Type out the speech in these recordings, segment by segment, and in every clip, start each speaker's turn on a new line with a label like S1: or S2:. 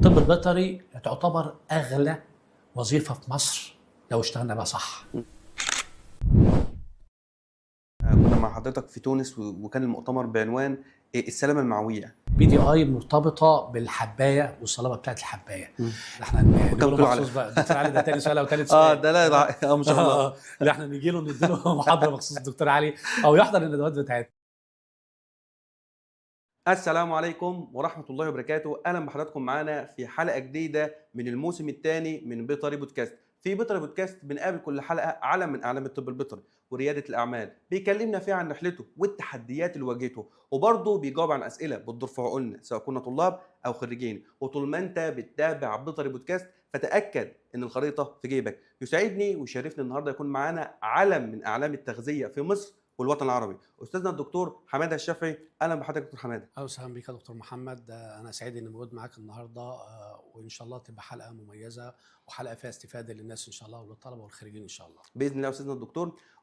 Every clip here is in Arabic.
S1: الطب البيطري تعتبر أغلى وظيفة في مصر لو اشتغلنا بها صح.
S2: كنا مع حضرتك في تونس وكان المؤتمر بعنوان السلامة المعوية.
S1: BDI مرتبطة بالحباية والصلابة بتاعت الحباية. احنا
S2: وكان
S1: نقوله
S2: كله على
S1: مخصوص بقى دكتور علي، ده تاني سؤال او تالت سؤال.
S2: ده لا ما شاء الله.
S1: لا احنا نيجي له نديله محاضرة مخصوص دكتور علي او يحضر الندوات بتاعتنا.
S2: السلام عليكم ورحمة الله وبركاته. أهلا بحضراتكم معانا في حلقة جديدة من الموسم الثاني من بيطري بودكاست. في بيطري بودكاست بنقابل كل حلقة علم من أعلام الطب البيطري وريادة الأعمال بيكلمنا فيها عن رحلته والتحديات اللي واجهته، وبرضه بيجاوب عن أسئلة بتدور في عقولنا سواء كنا طلاب أو خريجين. وطول ما أنت بتتابع بيطري بودكاست فتأكد إن الخريطة في جيبك. يسعدني ويشرفني النهارده يكون معانا علم من أعلام التغذية في مصر والوطن العربي، أستاذنا الدكتور حمادة الشافعي. أهلا بحضرتك دكتور حمادة.
S1: اهلا وسهلا بك يا دكتور محمد. انا سعيد اني موجود معاك النهارده، وان شاء الله تبقى حلقه مميزه وحلقه فيها استفاده للناس ان شاء الله وللطلبه والخريجين ان شاء الله.
S2: باذن الله.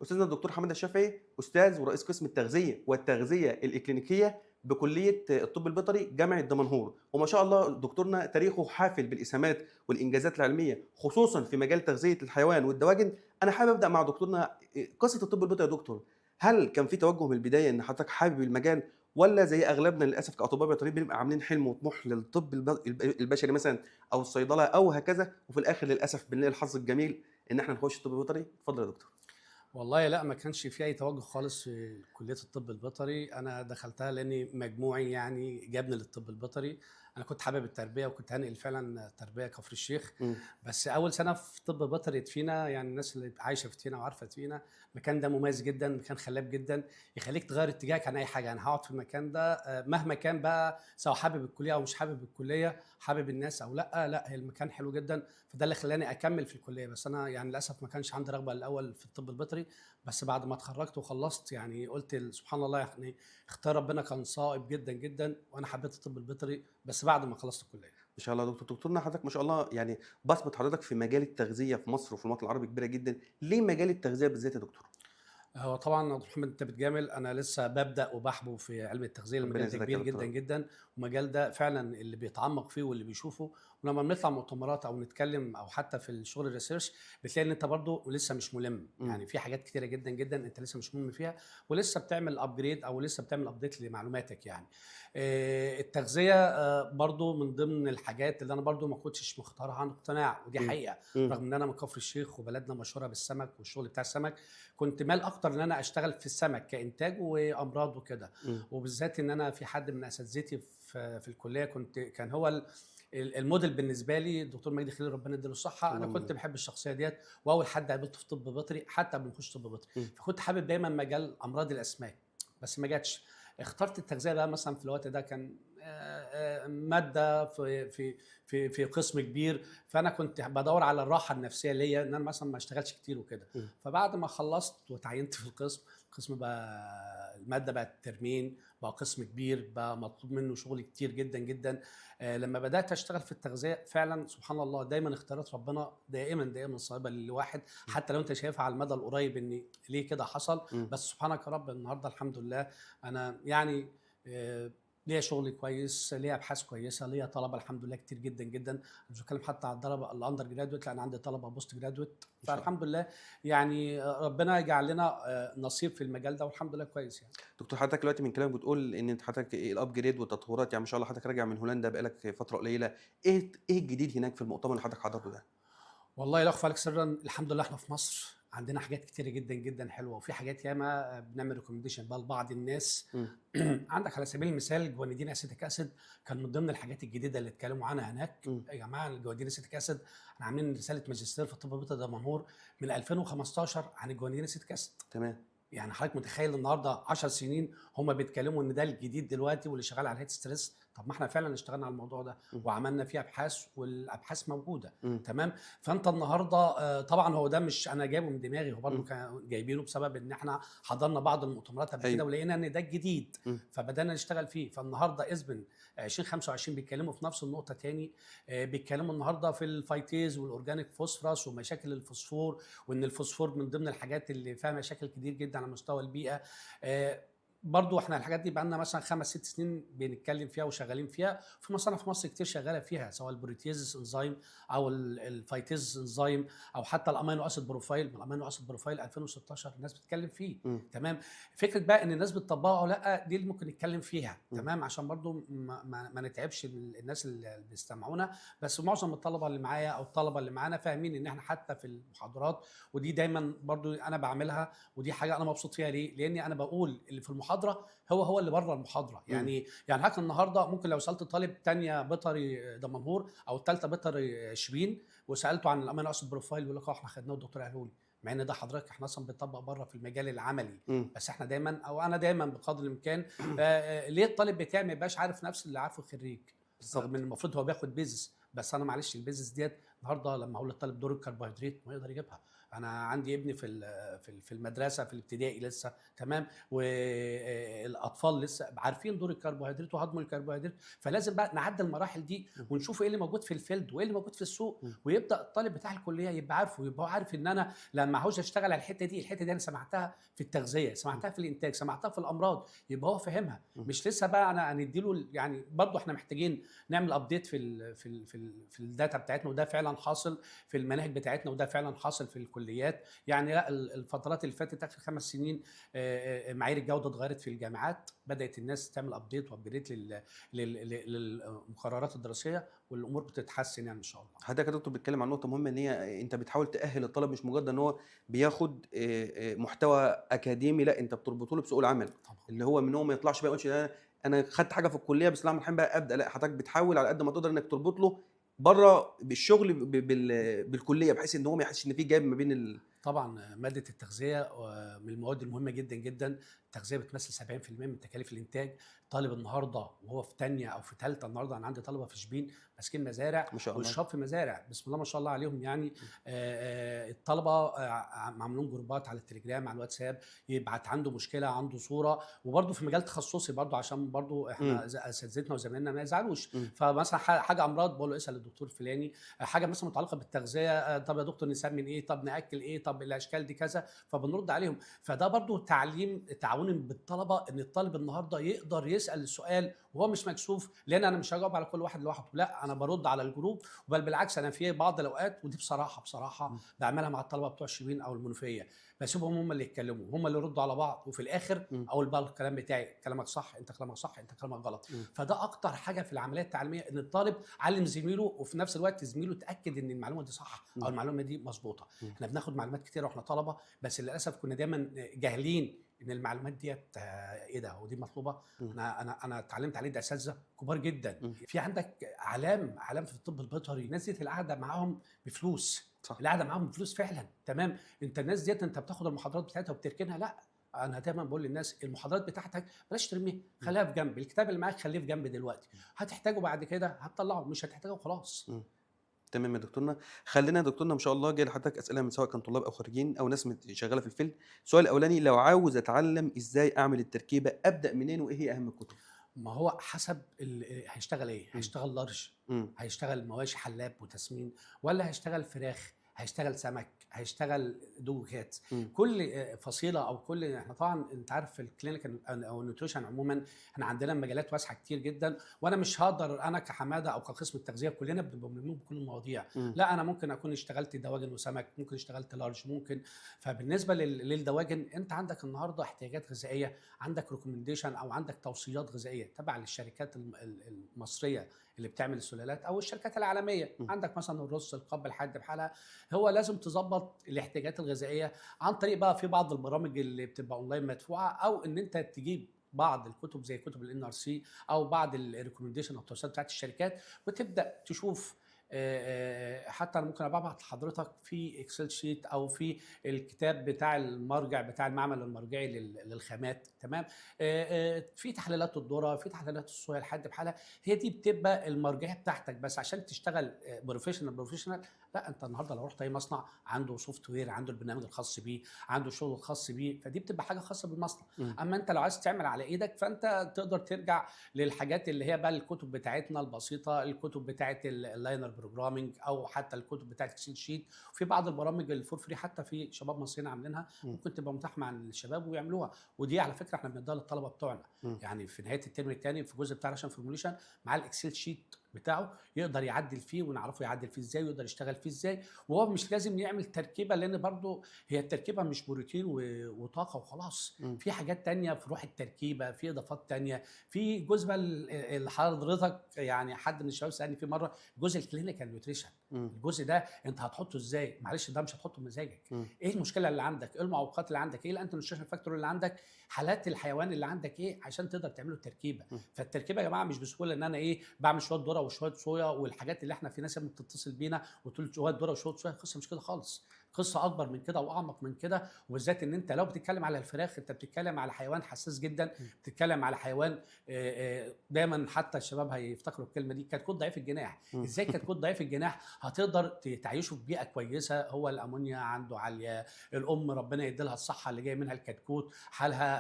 S2: استاذنا الدكتور حماده الشافعي، استاذ ورئيس قسم التغذيه والتغذيه الاكلينيكيه بكليه الطب البيطري جامعه دمنهور، وما شاء الله دكتورنا تاريخه حافل بالاسهامات والانجازات العلميه خصوصا في مجال تغذيه الحيوان والدواجن. انا حابب ابدا مع دكتورنا قصه الطب البيطري يا دكتور. هل كان في توجه من البدايه ان حضرتك حابب المجال، ولا زي اغلبنا للاسف كاطباء بيطريين بنبقى عاملين حلم وطموح للطب البشري مثلا او الصيدله او هكذا، وفي الاخر للاسف بنلاقي الحظ الجميل ان احنا نخش الطب البيطري؟ اتفضل يا دكتور.
S1: والله لا، ما كانش في اي توجه خالص في كليه الطب البيطري. انا دخلتها لاني مجموعي يعني جابني للطب البيطري. انا كنت حابب التربيه وكنت هنقل فعلا تربيه كفر الشيخ. بس اول سنه في طب بيطري تفينا، يعني الناس اللي عايشه في تفينا وعارفه تفينا، المكان ده مميز جدا، مكان خلاب جدا، يخليك تغير اتجاهك عن اي حاجه. انا هقعد في المكان ده مهما كان بقى، سواء حابب الكليه او مش حابب الكليه، حابب الناس او لا، هي المكان حلو جدا. فده اللي خلاني اكمل في الكليه. بس انا يعني للاسف ما كانش عندي رغبه الاول في الطب البيطري. بس بعد ما اتخرجت وخلصت يعني قلت سبحان الله، يعني اختار ربنا كان صائب جدا جدا، وانا حبيت الطب البيطري بس بعد ما خلصت الكليه.
S2: ما شاء الله يا دكتور. دكتورنا حضرتك ما شاء الله يعني بصمه حضرتك في مجال التغذيه في مصر وفي الوطن العربي كبيره جدا. ليه مجال التغذيه بالذات يا دكتور؟
S1: هو طبعا يا دكتور محمد انت بتجامل، انا لسه ببدا وبحبو في علم التغذيه.
S2: ربنا
S1: المجال ده
S2: يزيدك يا
S1: كبير جدا
S2: دكتور.
S1: جدا، والمجال ده فعلا اللي بيتعمق فيه واللي بيشوفه. ولما بنطلع مؤتمرات او نتكلم او حتى في الشغل الريسيرش، بتلاقي ان انت برضو لسه مش ملم.
S2: امم
S1: يعني في حاجات كتيره جدا جدا انت لسه مش ملم فيها، ولسه بتعمل ابجريد او لسه بتعمل ابديت لمعلوماتك يعني. التغذيه برضو من ضمن الحاجات اللي انا برضو ما كنتش مختارها عن اقتناع، ودي حقيقه. رغم ان انا من كفر الشيخ وبلدنا مشهوره بالسمك والشغل بتاع السمك، كنت مال اكتر ان انا اشتغل في السمك كانتاج وامراض وكده. وبالذات ان انا في حد من اساتذتي في الكليه كان هو الموديل بالنسبه لي، الدكتور مجدي خليل ربنا يديله الصحه. انا كنت بحب الشخصيه ديت، واول حد قابلته في طب بيطري حتى قبل ما اخش طب بيطري. فكنت حابب دايما مجال امراض الاسماك، بس ما جاتش. اخترت التغذيه بقى مثلا في الوقت ده، كان ماده في قسم كبير، فانا كنت بدور على الراحه النفسيه ليا ان انا مثلا ما اشتغلش كتير وكده. فبعد ما خلصت وتعينت في القسم بقى الماده بقت ترمين، بقى قسم كبير، بقى مطلوب منه شغل كتير جدا جدا. لما بدات اشتغل في التغذيه فعلا سبحان الله، دايما اختيارات ربنا دائما صائبه للواحد، حتى لو انت شايفها على المدى القريب ان ليه كده حصل. بس سبحانك يا رب النهارده الحمد لله انا يعني ليا شغل كويس، ليا ابحاث كويسه، ليا طلبه الحمد لله كتير جدا جدا. مش بتكلم حتى على الطلبه الاندر جرادويت، لا انا عندي طلبه بوست جرادويت. فالحمد لله يعني ربنا يجعل لنا نصيب في المجال ده، والحمد لله كويس يعني.
S2: دكتور حضرتك دلوقتي من كلامك بتقول ان انت حضرتك الابجريد والتطورات، يعني ما شاء الله حضرتك راجع من هولندا بقالك فتره قليله. ايه الجديد هناك في المؤتمر اللي حضرتك حضرته ده؟
S1: والله لا اخفى عليك سرا، الحمد لله احنا في مصر عندنا حاجات كتيره جدا جدا حلوه، وفي حاجات ياما بنعمل ريكومنديشن بقى لبعض الناس. عندك على سبيل المثال جوانيدين اسيتيك اسيد، كان من ضمن الحاجات الجديده اللي اتكلموا عنها هناك. يا جماعه الجوانيدين اسيتيك اسيد احنا عاملين رساله ماجستير في الطب البيطري دمنهور من 2015 عن الجوانيدين اسيتيك اسيد.
S2: تمام.
S1: يعني حضرتك متخيل النهارده 10 سنين هم بيتكلموا ان ده الجديد دلوقتي واللي شغال على الهيت ستريس. طب ما احنا فعلا اشتغلنا على الموضوع ده وعملنا فيه ابحاث، والابحاث موجوده. تمام. فانت النهارده طبعا هو ده مش انا جايبه من دماغي، هو برضه كان جايبينه بسبب ان احنا حضرنا بعض المؤتمرات قبل كده ولقينا ان ده الجديد، فبدانا نشتغل فيه. فالنهارده اذن 2025 بيتكلموا في نفس النقطه تاني. بيتكلموا النهارده في الفايتيز والاورجانيك فوسفورس ومشاكل الفوسفور، وان الفوسفور من ضمن الحاجات اللي فيها مشاكل كتير جدا على مستوى البيئه. برضو احنا الحاجات دي بقالنا مثلا 5 6 سنين بنتكلم فيها وشغالين فيها. في مصانع في مصر كتير شغاله فيها، سواء البروتيزس انزيم او الفايتيز انزيم او حتى الامينو اسيد بروفايل. الامينو اسيد بروفايل 2016 الناس بتتكلم فيه. تمام. فكره بقى ان الناس بتطبقه او لا، دي اللي ممكن نتكلم فيها. تمام. عشان برضو ما نتعبش الناس اللي بيستمعونا. بس معظم الطلبه اللي معايا او الطلبه اللي معانا فاهمين ان احنا حتى في المحاضرات، ودي دايما برضو انا بعملها، ودي حاجه انا مبسوط فيها. ليه؟ لاني انا بقول اللي في المحاضره هو اللي بره المحاضره. يعني حضرتك النهارده ممكن لو سالت طالب تانية بيطري دمنهور او الثالثه بيطري شبين وسالته عن الامينو اسيد بروفايل، يقول لك احنا خدناه والدكتور قاله لي، مع ان ده حضرتك احنا اصلا بنطبق بره في المجال العملي. بس احنا دايما او انا دايما بقدر الامكان ليه الطالب بتاعي ما يبقاش عارف نفس اللي عارفه الخريج؟ رغم ان المفروض هو بياخد بيزس، بس انا معلش البيزس ديت النهارده لما اقول للطالب دور الكربوهيدرات ما يقدر يجيبها. انا عندي ابني في المدرسه في الابتدائي لسه، تمام، والاطفال لسه عارفين دور الكربوهيدرات وهضم الكربوهيدرات. فلازم بقى نعدي المراحل دي ونشوف ايه اللي موجود في الفيلد وايه اللي موجود في السوق، ويبدا الطالب بتاع الكليه يبقى عارفه، ويبقى عارف ان انا لما عاوز اشتغل على الحته دي انا سمعتها في التغذيه، سمعتها في الانتاج، سمعتها في الامراض، يبقى هو فاهمها. مش لسه بقى انا هنديله. يعني برضه احنا محتاجين نعمل ابديت في الداتا بتاعتنا، وده فعلا حاصل في المناهج بتاعتنا، وده فعلا حاصل في الكليات. يعني لا، الفترات اللي فاتت اخر 5 سنين معايير الجوده اتغيرت في الجامعات، بدات الناس تعمل ابديت وابجريد للمقررات الدراسيه، والامور بتتحسن يعني ان شاء الله.
S2: حضرتك يا دكتور بتتكلم عن نقطه مهمه، ان هي انت بتحاول تاهل الطالب، مش مجرد ان هو بياخد محتوى اكاديمي، لا انت بتربطه له بسوق العمل.
S1: طبعا.
S2: اللي هو من هو ما يطلعش بقى يقولش انا خدت حاجه في الكليه بسم الله الرحمن الرحيم بقى ابدا، لا حضرتك بتحاول على قد ما تقدر انك تربط له بره بالشغل بالكليه، بحيث ان هو ما يحسش ان في جاب ما بين
S1: طبعا ماده التغذيه من المواد المهمه جدا جدا. التغذيه بتمثل 70% من تكاليف الانتاج. طالب النهارده وهو في ثانيه او في ثالثه، النهارده انا عندي طلبه في شبين ماسكين مزارع
S2: ما شاء الله.
S1: والشاب في مزارع، بسم الله ما شاء الله عليهم. يعني الطلبه معمولين جروبات على التليجرام، على الواتساب، يبعت عنده مشكله، عنده صوره. وبرده في مجال تخصصي برده، عشان برده احنا اساتذتنا وزمايلنا ما يزعلوش. فمثلا حاجه امراض بقول له اسال الدكتور الفلاني، حاجه مثلا متعلقه بالتغذيه، طب يا دكتور نسمن ايه، طب ناكل ايه، طب الاشكال دي كذا، فبنرد عليهم. فده برده تعاون بالطلبه، ان الطالب النهارده يقدر يسال السؤال وهو مش مكسوف، لان انا مش هجاوب على كل واحد لوحده، لا انا برد على الجروب. بل بالعكس، انا في بعض الاوقات، ودي بصراحه بعملها مع الطلبه بتوع شبين او المنوفيه، بسيبهم هم اللي يتكلموا، هم اللي يردوا على بعض، وفي الاخر اقول بقى الكلام بتاعي، كلامك صح، انت كلامك صح، انت كلامك غلط. فده اكتر حاجه في العمليه التعليميه، ان الطالب علم زميله، وفي نفس الوقت زميله اتاكد ان المعلومه دي صح او المعلومه دي مظبوطه. احنا بناخد معلومات كتير واحنا طلبه، بس للاسف كنا دايما جاهلين ان المعلومات ديت ايه ده ودي مطلوبه. انا اتعلمت عليه، ده اساتذه كبار جدا. في عندك علام في الطب البيطري، الناس ديت القعده معاهم بفلوس، القعده معاهم بفلوس فعلا. تمام. انت الناس ديت انت بتاخد المحاضرات بتاعتها وبتركنها، لا. انا دايما بقول للناس المحاضرات بتاعتك بلاش ترميها، خليها في جنب. الكتاب اللي معاك خليه في جنب دلوقتي، هتحتاجه بعد كده هتطلعه، مش هتحتاجه خلاص.
S2: تمام يا دكتورنا. خلينا يا دكتورنا ما شاء الله جاي لحضرتك اسئله من سواء كان طلاب او خريجين او ناس شغاله في الفيلد. السؤال الاولاني، لو عاوز اتعلم ازاي اعمل التركيبه ابدا منين، وايه هي اهم الكتب؟
S1: ما هو حسب هيشتغل ايه. هيشتغل لارج، هيشتغل مواشي حلاب وتسمين، ولا هيشتغل فراخ، هيشتغل سمك، هيشتغل دوجات. كل فصيله او كل، احنا طبعا انت عارف في الكلينيكال او النيوتريشن عموما احنا عندنا مجالات واسعه كتير جدا، وانا مش هقدر انا كحماده او كقسم التغذيه كلنا بنبقى ملموم بكل المواضيع. لا، انا ممكن اكون اشتغلت دواجن وسمك، ممكن اشتغلت لارج، ممكن. فبالنسبه للدواجن، انت عندك النهارده احتياجات غذائيه، عندك ريكومنديشن او عندك توصيات غذائيه تبع للشركات المصريه اللي بتعمل السلالات او الشركات العالميه. عندك مثلا الرز، القب، الحد بحالها. هو لازم تظبط الاحتياجات الغذائيه عن طريق بقى في بعض البرامج اللي بتبقى اونلاين مدفوعه، او ان انت تجيب بعض الكتب زي كتب الNRC او بعض الريكومنديشن او التوصيات بتاعت الشركات، وتبدا تشوف. حتى انا ممكن ابعت لحضرتك في اكسل شيت او في الكتاب بتاع المرجع بتاع المعمل المرجعي للخامات. تمام. في تحليلات الذره، في تحليلات الصويا الحد بحالها، هي دي بتبقى المرجعيه بتاعتك. بس عشان تشتغل بروفيشنال، لا، انت النهارده لو رحت اي مصنع عنده سوفت وير، عنده البرنامج الخاص بيه، عنده الشغل الخاص بيه، فدي بتبقى حاجه خاصه بالمصنع. اما انت لو عايز تعمل على ايدك، فانت تقدر ترجع للحاجات اللي هي بقى الكتب بتاعتنا البسيطه، الكتب بتاعت اللاينر بروجرامنج او حتى الكتب بتاعت اكسل شيت. وفي بعض البرامج الفور فري حتى في شباب مصريين عاملينها، ممكن تبقى متاحه مع الشباب ويعملوها، ودي على فكره احنا بنديها للطلبه بتوعنا. يعني في نهايه الترم الثاني في الجزء بتاع راشن فورموليشن مع الاكسل شيت بتاعه يقدر يعدل فيه، ونعرفه يعدل فيه ازاي ويقدر يشتغل فيه ازاي. وهو مش لازم يعمل تركيبه، لان برضه هي التركيبه مش بروتين وطاقه وخلاص. في حاجات تانية في روح التركيبه، في اضافات تانية، في جزء بقى اللي حضرتك يعني حد من الشباب سالني فيه مره، جزء الكلينيكال نيوتريشن. الجزء ده انت هتحطه ازاي؟ معلش ده مش هتحطه بمزاجك. ايه المشكله اللي عندك؟ ايه المعوقات اللي عندك؟ ايه الانتي نيوتريشن فاكتور اللي عندك؟ حالات الحيوان اللي عندك ايه عشان تقدر تعمله التركيبه. فالتركيبه يا جماعه مش بسهوله ان انا ايه بعمل شويه ذره وشويه صويا والحاجات اللي احنا في ناس بتتصل بينا وتقول شويه ذره وشويه صويا. القصه مش كده خالص، قصه اكبر من كده واعمق من كده. وبالذات ان انت لو بتتكلم على الفراخ انت بتتكلم على حيوان حساس جدا، بتتكلم على حيوان دايما حتى الشباب هيفتكروا الكلمه دي، كتكوت ضعيف الجناح. ازاي كتكوت ضعيف الجناح هتقدر تعيشه في بيئه كويسه؟ هو الامونيا عنده عاليه، الام ربنا يدي لها الصحه اللي جايه منها الكتكوت حالها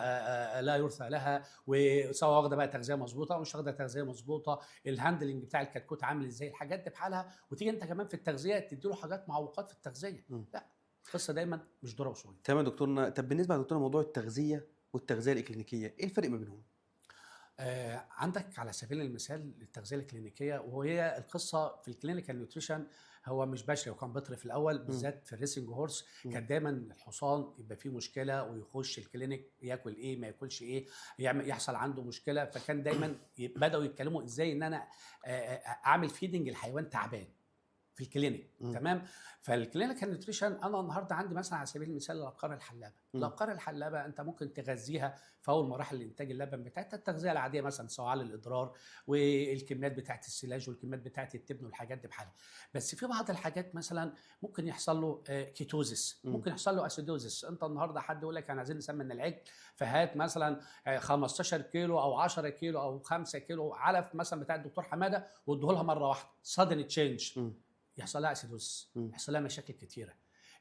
S1: لا يرثى لها، وسواء واخده بقى تغذيه مظبوطه او مش واخده تغذيه مظبوطه، الهاندلنج بتاع الكتكوت عامل ازاي، الحاجات دي بحالها. وتيجي انت كمان في التغذيه تدي له حاجات معوقات في التغذيه. لا، القصه دايما مش ذره وصويا.
S2: تمام يا دكتورنا. طب بالنسبه يا دكتورنا موضوع التغذيه والتغذيه الاكلينيكيه، ايه الفرق ما بينهم؟
S1: عندك على سبيل المثال التغذيه الكلينيكيه، وهي القصه في الكلينيكال نيوتريشن هو مش بشري وكان بيطري في الاول بالذات في الريسنج هورس. كان دايما الحصان يبقى فيه مشكله ويخش الكلينيك ياكل ايه ما ياكلش ايه، يحصل عنده مشكله. فكان دايما بداوا يتكلموا ازاي ان انا اعمل فيدنج الحيوان تعبان في الكلينيك. تمام. فالكلينيكال نيوتريشن انا النهارده عندي مثلا على سبيل المثال الابقار الحلابه. الابقار الحلابه انت ممكن تغذيها في اول مراحل الانتاج اللبن بتاعتها التغذيه العاديه، مثلا سواء على الاضرار والكميات بتاعت السلاج والكميات بتاعت التبن والحاجات دي بحالها. بس في بعض الحاجات مثلا ممكن يحصل له كيتوزيس، ممكن يحصل له اسيدوزيس. انت النهارده حد يقول لك انا عايزين نسمن العجل، فهات مثلا 15 كيلو او 10 كيلو او 5 كيلو علف مثلا بتاع الدكتور حماده واديه لها مره واحده سادن تشينج، يحصل لها اسيدوز، يحصل لها مشاكل كتيره.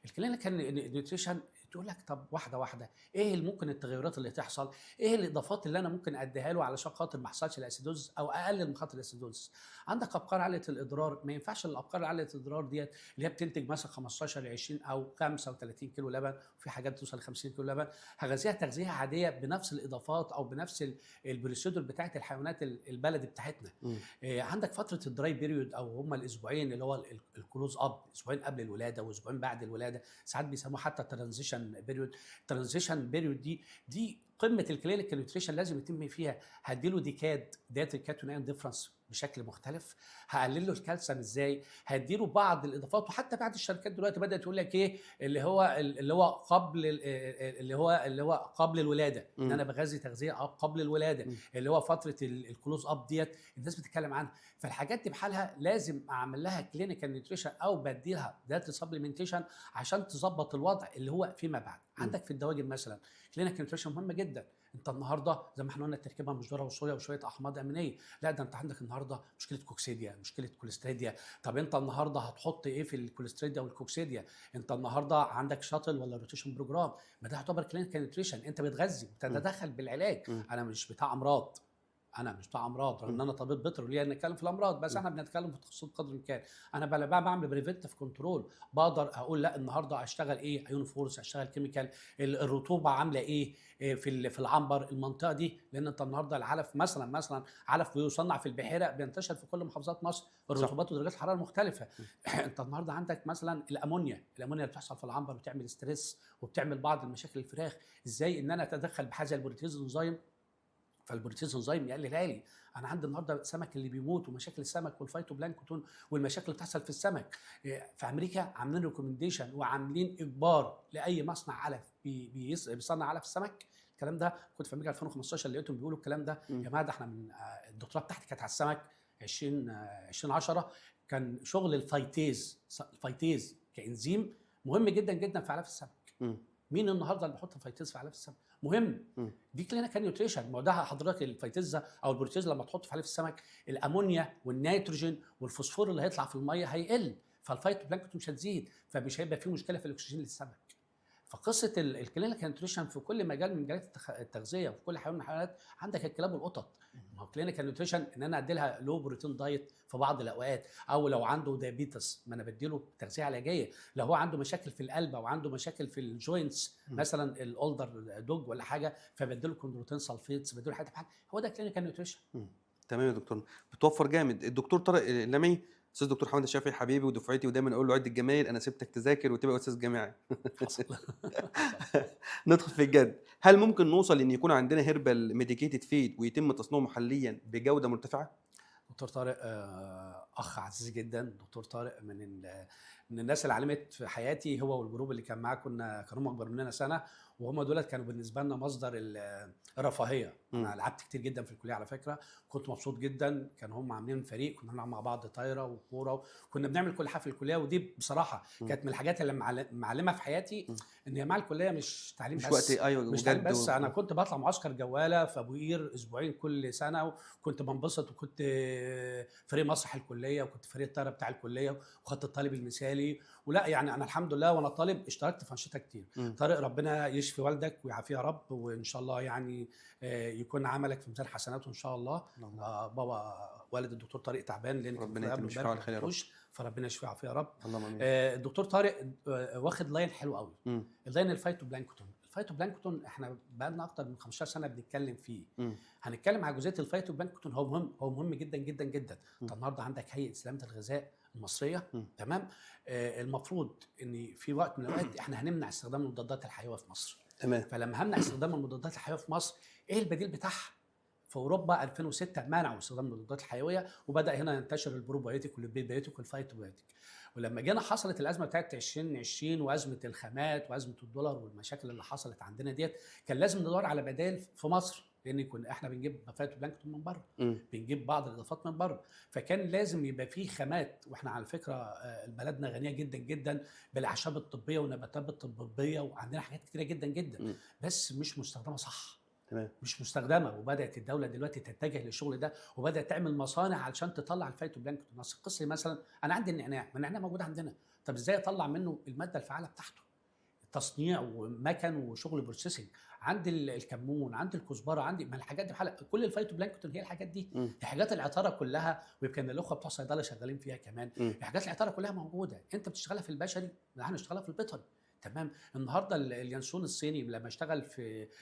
S1: الكلينيكال نيوتريشن تقول لك طب واحده واحده ايه اللي ممكن التغيرات اللي تحصل، ايه الاضافات اللي انا ممكن اديها له علشان خاطر ما يحصلش الاسيدوز او اقلل من خطر الاسيدوز. عندك ابقار عاليه الاضرار، ما ينفعش الابقار عاليه الاضرار ديت اللي هي بتنتج مثلا 15 20 او 35 كيلو لبن، وفي حاجات توصل 50 كيلو لبن، هغذيها تغذيه عاديه بنفس الاضافات او بنفس البروسيدور بتاعت الحيوانات البلدي بتاعتنا. عندك فتره الدراي بيريود او هم الاسبوعين اللي هو الكلوز اب، اسبوعين قبل الولاده واسبوعين بعد الولاده، ساعات بيسموه حتى ترانزيشن بيريود. الترانزيشن بيريود دي قمه الكلينيكال نيوتريشن لازم يتم فيها. هديله ديات الكاتونين ديفرنس بشكل مختلف، هقلل له الكالسيوم ازاي، هديله بعض الاضافات. وحتى بعد الشركات دلوقتي بدات تقول لك ايه اللي هو قبل الولاده، ان انا بغذي تغذيه قبل الولاده، اللي هو فتره الكلوز اب ديت الناس بتتكلم عنها. فالحاجات دي بحالها لازم اعمل لها كلينيكال نيوتريشن او بديلها داتا سبلمنتيشن عشان تظبط الوضع اللي هو فيما بعد. عندك في الدواجن مثلا كلينيكال نيوتريشن مهمه جدا. انت النهارده زي ما احنا قلنا التركيبه مش ذره وصويا وشويه احماض امينيه، لا ده انت عندك النهارده مشكله كوكسيديا، مشكله كوليستريديا. طب انت النهارده هتحط ايه في الكوليستريديا والكوكسيديا؟ انت النهارده عندك شاتل ولا روتيشن بروجرام؟ ما ده يعتبر كلينيكال نيوتريشن، انت بتغذي بتتدخل بالعلاج. انا مش بتاع امراض، رغم ان انا طبيب بيطري ليه نتكلم في الامراض، بس احنا بنتكلم في تخصصات قدر الامكان. انا بعمل بريفنتيف كنترول، بقدر اقول لا النهارده اشتغل ايه ايون فورس، اشتغل كيميكال، الرطوبه عامله ايه في العنبر المنطقه دي، لان انت النهارده العلف مثلا علف بيصنع في البحيره بينتشر في كل محافظات مصر، الرطوبات ودرجات الحراره المختلفه. انت النهارده عندك مثلا الامونيا اللي بتحصل في العنبر وتعمل ستريس وبتعمل بعض المشاكل الفراخ. ازاي ان انا اتدخل بحاجه البروتيز انزيم، فالبروتيز انزيم يقللها لي. انا عندي النهارده السمك اللي بيموت ومشاكل السمك والفيتوبلانكتون والمشاكل اللي بتحصل في السمك. في امريكا عاملين ريكومنديشن وعاملين اجبار لاي مصنع علف بيصنع علف السمك. الكلام ده كنت في امريكا 2015 لقيتهم بيقولوا الكلام ده. يا جماعه ده احنا من الدكتوراه بتاعتي كانت على السمك 2010، كان شغل الفايتيز كانزيم مهم جدا جدا في علف السمك. مين النهارده اللي بيحط فايتيز في علف السمك؟ مهم. دي كلينيكال نيوتريشن. ما هو ده حضرتك الفايتيزا او البروتيز لما تحط في علف السمك الامونيا والنيتروجين والفوسفور اللي هيطلع في الميه هيقل، فالفايتوبلانكتون مش هتزيد، فمش هيبقى فيه مشكله في الاكسجين للسمك. فقصه الكلينيكال نيوتريشن في كل مجال من مجالات التغذيه، وفي كل حيوان من الحيوانات. عندك الكلاب والقطط، ما هو كلينيكال نيوتريشن ان انا ادي لها لو بروتين دايت في بعض الاوقات، او لو عنده دايابيتس ما انا بديله تغذيه علاجيه، لو هو عنده مشاكل في القلب او عنده مشاكل في الجوينتس مثلا الاولدر دوج ولا حاجه، فبديله كوندروتين سلفيتس، بديله حاجه بحاجه. هو ده كلينيكال نيوتريشن.
S2: تمام يا دكتور، بتوفر جامد. الدكتور طارق اللمعي، استاذ دكتور حمد الشافعي حبيبي ودفعتي، ودايما اقول له عد الجمايل، انا سبتك تذاكر وتبقى استاذ جامعي.
S1: حصل.
S2: ندخل في الجد. هل ممكن نوصل ان يكون عندنا هيربال ميديكيتد فيد ويتم تصنيعه محليا بجوده مرتفعه؟
S1: دكتور طارق اخ عزيز جدا. دكتور طارق من الناس اللي علمت في حياتي، هو والجروب اللي كان معاه، كانوا اكبر مننا سنه، وهم دولت كانوا بالنسبه لنا مصدر الرفاهيه. انا لعبت كتير جدا في الكليه على فكره، كنت مبسوط جدا. كانوا هم عاملين فريق، كنا بنلعب مع بعض طايره وكوره، وكنا بنعمل كل حاجه في الكليه. ودي بصراحه كانت من الحاجات اللي معلمه في حياتي، ان هي مع الكليه مش تعليم
S2: مش
S1: بس،
S2: وقت ايوه
S1: مش تعليم بس. انا كنت بطلع معسكر جواله في ابو قير اسبوعين كل سنه، وكنت بنبسط، وكنت فريق مسرح الكليه، وكنت فريق الطايره بتاع الكليه، وخدت الطالب المثالي. ولا يعني انا الحمد لله وانا طالب اشتركت في انشطه كتير. طارق ربنا يشفي والدك ويعافيه يا رب، وان شاء الله يعني يكون عملك في ميزان حسناته ان شاء الله. بابا والد الدكتور طارق تعبان، لان
S2: ربنا يتم على خير يا رب،
S1: فربنا يشفيه ويعافيه يا رب.
S2: اللهم امين.
S1: الدكتور طارق واخد لاين حلو قوي، اللاين الفايتوبلانكتون. الفايتوبلانكتون احنا بقى لنا اكتر من 15 سنه بنتكلم فيه. هنتكلم على جزئيه الفايتوبلانكتون، هو مهم جدا جدا جدا. انت النهارده عندك هيئه سلامه الغذاء المصريه، تمام؟ المفروض ان في وقت من الاوقات احنا هنمنع استخدام المضادات الحيويه في مصر،
S2: تمام.
S1: فلما همنع استخدام المضادات الحيويه في مصر، ايه البديل بتاعها؟ في اوروبا 2006 منعوا استخدام المضادات الحيويه، وبدا هنا ينتشر البروبايوتيك والبيبيوتيك والفايتوبيوتيك. ولما جينا حصلت الازمه بتاعت 2020 وازمه الخامات وازمه الدولار والمشاكل اللي حصلت عندنا ديت، كان لازم ندور على بدائل في مصر، لان كنا احنا بنجيب فايتوبلانكتون من بره، بنجيب بعض الاضافات من بره، فكان لازم يبقى فيه خامات. واحنا على فكره بلدنا غنيه جدا جدا بالاعشاب الطبيه والنباتات الطبيه، وعندنا حاجات كتيره جدا جدا، بس مش مستخدمه صح.
S2: تمام.
S1: مش مستخدمه. وبدات الدوله دلوقتي تتجه للشغل ده، وبدات تعمل مصانع علشان تطلع الفايتوبلانكتون. نفس القصه مثلا انا عندي النعناع، ما النعناع موجود عندنا، طب ازاي اطلع منه الماده الفعاله بتاعته؟ تصنيع ومكن وشغل بروسيسنج. عندي الكمون، عندي الكزبره، عندي ما الحاجات دي بحالة. كل الفايتوبلانكتون هي الحاجات دي. دي حاجات العطاره كلها، ويمكن الاخوه بتوع الصيدله شغالين فيها كمان. حاجات العطاره كلها موجوده، انت بتشتغلها في البشري، احنا بنشتغلها في البيطري. تمام. النهارده اليانسون الصيني لما اشتغل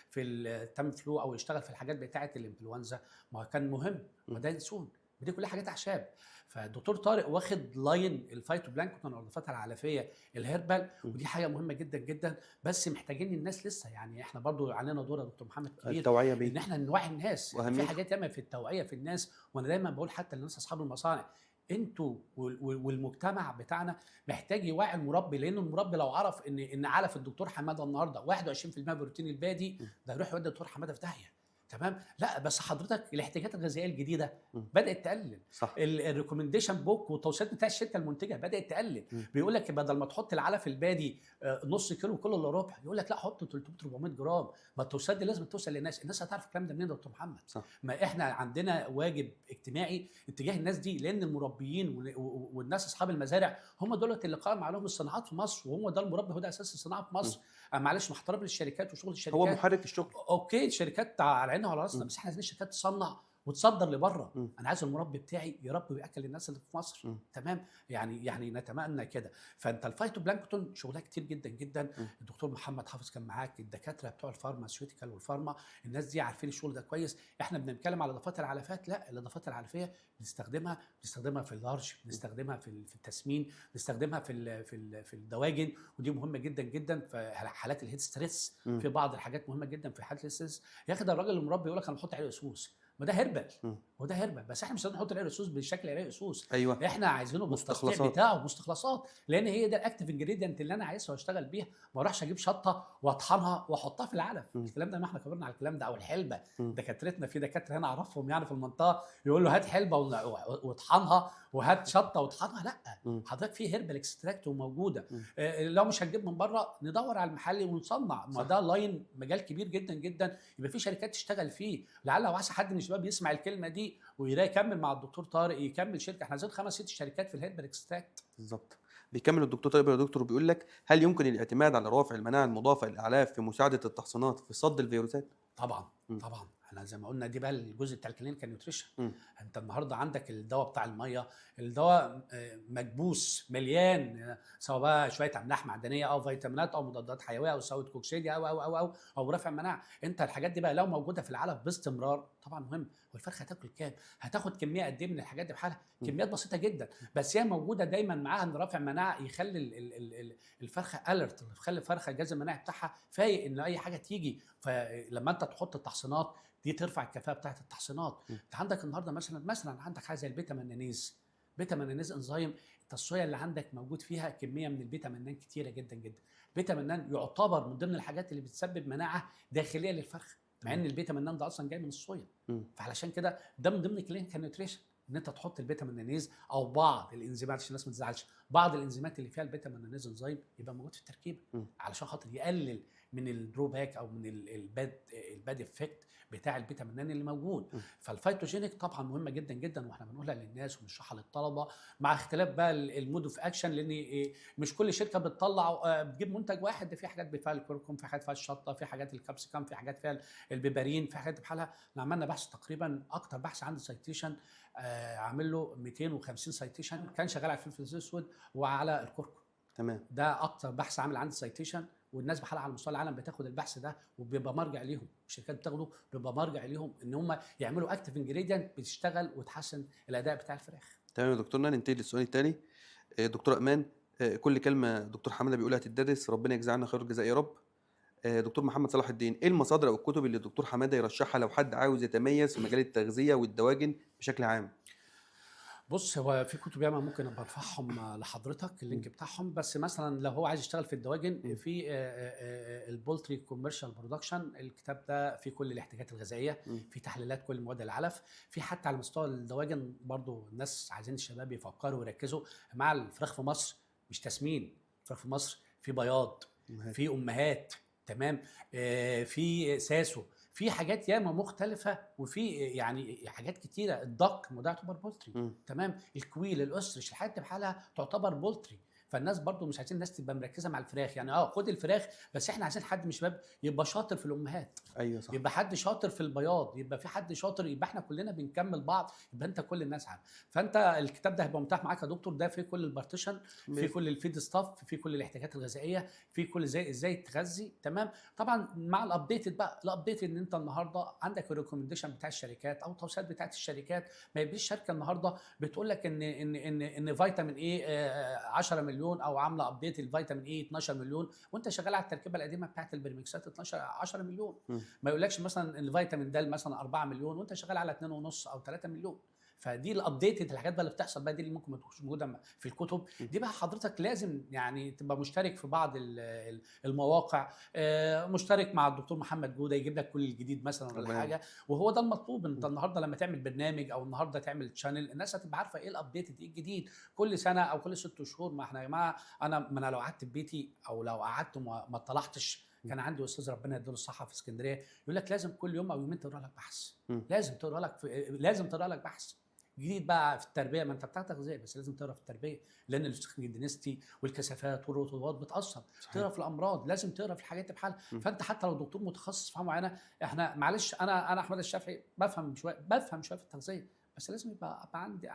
S1: في التام فلو، او يشتغل في الحاجات بتاعه الانفلونزا، ما كان مهم، ما ده ينسون، ودي كلها حاجات اعشاب. فالدكتور طارق واخد لاين الفايتوبلانكتون والاضافات العلفيه الهيربال، ودي حاجه مهمه جدا جدا. بس محتاجين الناس لسه، يعني احنا برضو علينا دور يا دكتور محمد كبير،
S2: التوعيه
S1: ان احنا نوعي الناس. في حاجات ياما في التوعيه في الناس، وانا دايما بقول حتى للناس اصحاب المصانع، انتوا والمجتمع بتاعنا محتاج يوعي المربي، لان المربي لو عرف ان علف الدكتور حماده النهارده 21% بروتين البادي، ده يروح يودي الدكتور حماده في داهيه. تمام. لا بس حضرتك الاحتياجات الغذائيه الجديده بدات تقلل،
S2: صح.
S1: الريكومنديشن بوك والتوصيات بتاع الشركه المنتجه بدات تقلل. بيقول لك بدل ما تحط العلف البادي نص كيلو كله الا ربع، يقول لك لا حط 300 400 جرام. ما التوصيات دي لازم توصل للناس، الناس هتعرف الكلام ده منين يا دكتور محمد؟
S2: صح.
S1: ما احنا عندنا واجب اجتماعي اتجاه الناس دي، لان المربيين والناس اصحاب المزارع هم دول اللي قائم عليهم الصناعات في مصر، وهم ده المربي، هو ده اساس الصناعه في مصر. معلش مع احترامي للشركات وشغل الشركات،
S2: هو محرك الشغل.
S1: اوكي الشركات على عيننا وعلى راسنا، بس احنا عايزين الشركات تصنع وتصدر لبره. انا عايز المربي بتاعي يربي وياكل الناس اللي في مصر. تمام. يعني نتمنى كده. فانت الفايتوبلانكتون شغلها كتير جدا جدا. الدكتور محمد حافظ كان معاك، الدكاتره بتوع الفارماسيوتيكال والفارما، الناس دي عارفين الشغل ده كويس. احنا بنتكلم على الاضافات العلفات، لا الاضافات العلفيه بنستخدمها في اللارج، بنستخدمها في التسمين، بنستخدمها في الدواجن، ودي مهمه جدا جدا في حالات الهيد ستريس. في بعض الحاجات مهمه جدا في حالات الستريس. ياخد الراجل المربي يقول لك انا بحط عليه اسوس، ما ده هربل، وده هربل. بس احنا مش هنحط العرق السوس بالشكل العرق السوس.
S2: ايوه.
S1: احنا عايزينه بالتصنيع بتاعه مستخلصات، لان هي ده الاكتيف انجريدينت اللي انا عايزها واشتغل بيها. ما اروحش اجيب شطه واطحنها واحطها في العلف. الكلام ده ما احنا كبرنا على الكلام ده. او الحلبه، دكاترتنا في دكاتره هنا اعرفهم يعني في المنطقه يقول له هات حلبه واطحنها، وهات شطه واطحنها. لا حضرتك في هيربال اكستراكت وموجوده. لو مش هتجيب من بره ندور على المحلي ونصنع. ما ده لاين مجال كبير جدا جدا، يبقى في شركات تشتغل فيه. لعل وعسى حد من الشباب يسمع الكلمه دي فيه ويكمل مع الدكتور طارق، يكمل شركه. احنا عايزين 5 6 شركات في الهيربال اكستراكت.
S2: بالظبط. بيكمل الدكتور طيب يا دكتور وبيقول لك: هل يمكن الاعتماد على روافع المناعه المضافه للاعلاف في مساعده التحصينات في صد الفيروسات؟
S1: طبعا
S2: مم.
S1: طبعا احنا زي ما قلنا دي بقى الجزء بتاع الكلينيكال نيوتريشن.
S2: مم.
S1: انت النهارده عندك الدواء بتاع الميه، الدواء مكبوس مليان، سواء بقى شويه املاح معدنيه او فيتامينات او مضادات حيويه او سوائل كوكسيديا او رافع مناعه. انت الحاجات دي بقى لو موجوده في العلف باستمرار طبعا مهم. والفرخه هتاكل كام؟ هتاخد كميه قد ايه من الحاجات دي بحالها؟
S2: مم.
S1: كميات بسيطه جدا، بس هي موجوده دايما معاها ان رافع مناعه يخلي الفرخه اليرت، يخلي الفرخه الجهاز المناعي بتاعها فايق ان اي حاجه تيجي. فلما انت تحط التحصينات دي ترفع الكفاءه بتاعت التحصينات. انت عندك النهارده مثلا عندك حاجه زي البيتا منانيز. بيتا منانيز انزيم، التصفيه اللي عندك موجود فيها كميه من البيتا منان كتيره جدا جدا. بيتا منان يعتبر من ضمن الحاجات اللي بتسبب مناعه داخليه للفرخ، مع ان البيتا منان ده اصلا جاي من الصويا. فعلشان كده ده من ضمن كلينيكال نيوتريشن ان انت تحط البيتا منانيز او بعض الانزيمات، عشان الناس ما تزعلش، بعض الانزيمات اللي فيها البيتا منانيز انزيم يبقى موجود في التركيبه علشان خاطر يقلل من الدروباك او من الباد افكت بتاع البيتا منان اللي موجود. فالفيتوجينيك طبعا مهمه جدا جدا، واحنا بنقولها للناس وبنشرحها للطلبه، مع اختلاف بقى المود اوف اكشن، لان مش كل شركه بتطلع بتجيب منتج واحد. في حاجات فيها الكركم، في حاجات فيها الشطه، في حاجات الكابسيكم، في حاجات فيها البيبرين، في حاجات بحالها. احنا عملنا بحث تقريبا اكتر بحث عندي سايتيشن، عامل له 250 سايتيشن، كان شغال على الفلفل الاسود وعلى الكركم.
S2: تمام.
S1: ده اكتر بحث عامل عندي سايتيشن، والناس بحالها على مستوى العالم بتاخد البحث ده وبيبقى مرجع ليهم، الشركات بتاخده بيبقى مرجع ليهم ان هم يعملوا اكتيف انجريدينت بتشتغل وتحسن الاداء بتاع الفراخ.
S2: تمام يا دكتورنا، ننتقل للسؤال التالي. دكتور امان، كل كلمه دكتور حماده بيقولها تدرس، ربنا يجزاه عنا خير الجزاء يا رب. دكتور محمد صلاح الدين: ايه المصادر او الكتب اللي الدكتور حماده يرشحها لو حد عاوز يتميز في مجال التغذيه والدواجن بشكل عام؟
S1: بص، هو في كتب ياما ممكن ابقى ارفعهم لحضرتك اللينك بتاعهم، بس مثلا لو هو عايز يشتغل في الدواجن، في البولتري كوميرشال برودكشن، الكتاب ده فيه كل الاحتياجات الغذائيه، في تحليلات كل مواد العلف. في حتى على مستوى الدواجن برضو الناس عايزين الشباب يفكروا ويركزوا مع الفراخ في مصر، مش تسمين. الفراخ في مصر في بياض، في امهات، تمام، في ساسو، في حاجات ياما مختلفه، وفي يعني حاجات كتيره. الدق ما ده يعتبر بولتري، تمام، الكويل، الاسترش، الحاجات دي بحالها تعتبر بولتري. فالناس برضو مش عايزين الناس تبقى مركزه مع الفراخ، يعني خد الفراخ، بس احنا عايزين حد من الشباب يبقى شاطر في الامهات.
S2: ايوه صح.
S1: يبقى حد شاطر في البياض، يبقى في حد شاطر، يبقى احنا كلنا بنكمل بعض، يبقى انت كل الناس عارف. فانت الكتاب ده هيبقى متاح معاك يا دكتور، ده فيه كل البارتيشن، فيه كل الفيد ستاف، فيه كل الاحتياجات الغذائيه، فيه كل ازاي تغذي، تمام. طبعا مع الابديتد بقى، الابديتد ان انت النهارده عندك الريكومنديشن بتاع الشركات او التوصيات بتاعت الشركات. ما يبقاش الشركه النهارده بتقول لك ان فيتامين ايه 10 مليون، او عامله ابديت الفيتامين ايه 12 مليون، وانت شغال على التركيبه القديمه بتاعت البريمكسات 12 10 مليون. ما يقولكش مثلا الفيتامين د مثلا 4 مليون وانت شغال على 2.5 او 3 مليون. فدي الابديتد الحاجات بقى اللي بتحصل بقى، دي اللي ممكن ما تكونش موجوده في الكتب دي بقى. حضرتك لازم يعني تبقى مشترك في بعض المواقع، مشترك مع الدكتور محمد جوده يجيب لك كل الجديد مثلا ولا حاجه. وهو ده المطلوب. انت النهارده لما تعمل برنامج او النهارده تعمل تشانل، الناس هتبقى عارفه ايه الابديتد، ايه الجديد كل سنه او كل 6 شهور. ما احنا يا جماعه، انا لو قعدت في بيتي او لو قعدت ما اطلعتش، كان عندي استاذ ربنا يديله الصحه في اسكندريه يقول لك لازم كل يوم او يومين تقرا لك بحث، لازم تقرا لك بحث جديد بقى في التربيه. ما انت بتاعتك غذائي، بس لازم تقرا في التربيه، لان الدينستي والكثافات والرطوبات بتاثر. تقرا في الامراض، لازم تقرا في الحاجات دي بحالها. فانت حتى لو دكتور متخصص في حاجه معينه، احنا معلش انا احمد الشافعي بفهم شويه في التغذيه، بس لازم يبقى عندي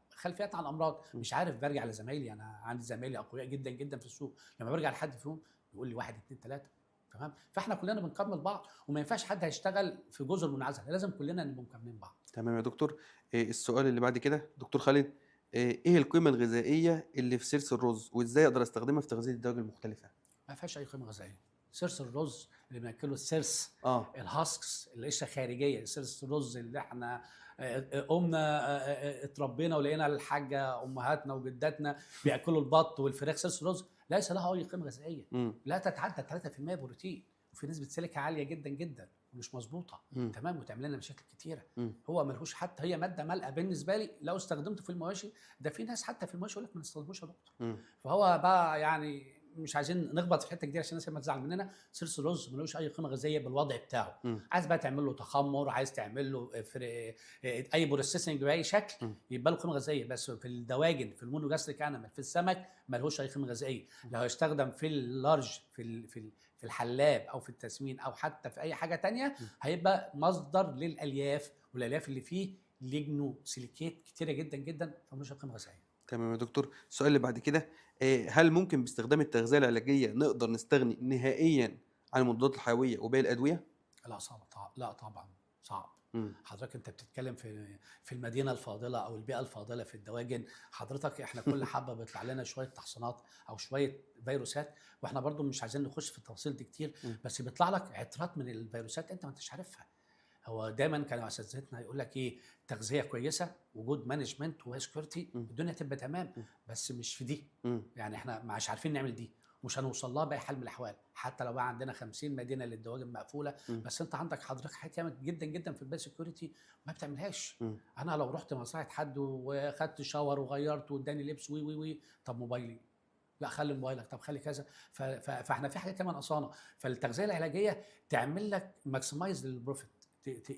S1: خلفيات عن الامراض. مش عارف، برجع لزمايلي، انا عندي زمايلي اقوياء جدا جدا في السوق، لما برجع لحد فيهم يقول لي 1 2 3، تمام. فاحنا كلنا بنكمل بعض، وما ينفعش حد هيشتغل في جزر منعزله، لازم كلنا نبقى مكملين بعض.
S2: تمام يا دكتور. السؤال اللي بعد كده دكتور خالد: ايه القيمه الغذائيه اللي في سيرس الرز، وازاي اقدر استخدمها في تغذيه الدواجن المختلفه؟
S1: ما فيهاش اي قيمه غذائيه. سيرس الرز اللي بناكله السيرس، الهاسكس، القشره الخارجيه. سيرس الرز اللي احنا اتربينا ولقينا الحاجه امهاتنا وجداتنا بياكلوا البط والفراخ. سيرس الرز ليس لها اي قيمه غذائيه، لا تتعدى 3% بروتين، وفي نسبه سيليكا عاليه جدا جدا ومش مظبوطه، تمام، وتعمل لنا مشاكل كتيره. هو ملهوش، حتى هي ماده مالئه بالنسبه لي لو استخدمته في المواشي. ده في ناس حتى في المواشي يقول لك ما نستخدموش يا دكتور. فهو بقى يعني مش عايزين نخبط في الحته كتير عشان الناس ما تزعل مننا. صلص الرز ملوش اي قيمه غذائيه بالوضع بتاعه. عايز بقى تعمل له تخمر، عايز تعمل له اي بروسيسنج باي شكل، يبقى له قيمه غذائيه. بس في الدواجن، في المونوجاستريك انيمال، في السمك ملهوش اي قيمه غذائيه. لو هيستخدم في اللارج، في الحلاب او في التسمين او حتى في اي حاجه تانية، هيبقى مصدر للالياف، والالياف اللي فيه ليجنو سيليكيت كتيره جدا جدا، فملوش قيمه غذائيه.
S2: تمام يا دكتور. السؤال اللي بعد كده، هل ممكن باستخدام التغذية العلاجية نقدر نستغني نهائيا عن المضادات الحيوية وباقي الأدوية؟
S1: لا صعب، لا طبعا صعب.
S2: مم.
S1: حضرتك انت بتتكلم في المدينه الفاضله او البيئه الفاضله في الدواجن. حضرتك احنا كل حبه بيطلع لنا شويه تحصينات او شويه فيروسات، واحنا برضو مش عايزين نخش في التفاصيل دي كتير، بس بيطلع لك عطرات من الفيروسات انت ما انتش عارفها. هو دايما كانوا اساتذتنا يقول لك ايه، تغذيه كويسه، وجود مانجمنت وسكيورتي، الدنيا تبقى تمام. بس مش في دي. يعني احنا مش عارفين نعمل دي، مش هنوصل لها باي حال من الاحوال. حتى لو بقى عندنا 50 مدينه للدواجن مقفوله، بس انت عندك حضرتك حاجات ياما جدا جدا في الباي سكيورتي ما بتعملهاش. انا لو رحت مزرعه حد وخدت شاور وغيرت واداني لبس وي وي وي، طب موبايلي؟ لا خلي موبايلك، طب خلي كذا. فاحنا في حاجات كمان ناقصانا. فالتغذيه العلاجيه تعمل لك ماكسمايز للبروفيت،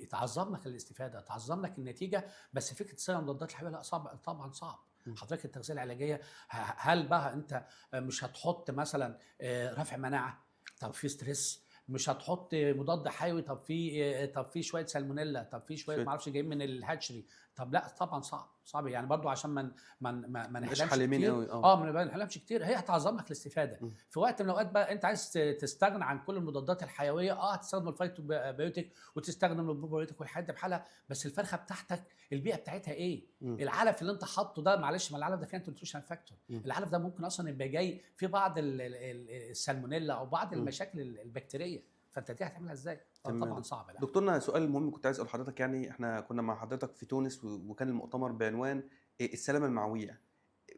S1: تعظم لك الاستفاده، تعظم لك النتيجه. بس فكره استخدام مضادات الحيويه لا، صعب طبعا، صعب. حضرتك التغذيه العلاجيه هل بقى انت مش هتحط مثلا رفع مناعه؟ طب في ستريس. مش هتحط مضاد حيوي؟ طب في شويه سالمونيلا، طب في شويه ما اعرفش جايين من الهاتشري. طب لا طبعا صعب يعني برضو عشان ما نحلمش كتير. ما نحلمش كتير. هي هتعظم لك الاستفاده. في وقت من الاوقات بقى انت عايز تستغنى عن كل المضادات الحيويه، هتستخدم الفيتوبيوتيك وتستخدم البروبيوتيك والحاجات دي بحالها. بس الفرخه بتاعتك البيئه بتاعتها ايه؟ العلف اللي انت حاطه ده، معلش، ما العلف ده فيه نيوتريشن فاكتور. العلف ده ممكن اصلا يبقى جاي في بعض السالمونيلا او بعض المشاكل البكتيريه. فانت دي هتعملها ازاي؟ طبعا صعب. لا.
S2: دكتورنا، سؤال مهم كنت عايز اسال حضرتك. يعني احنا كنا مع حضرتك في تونس وكان المؤتمر بعنوان السلامه المعويه،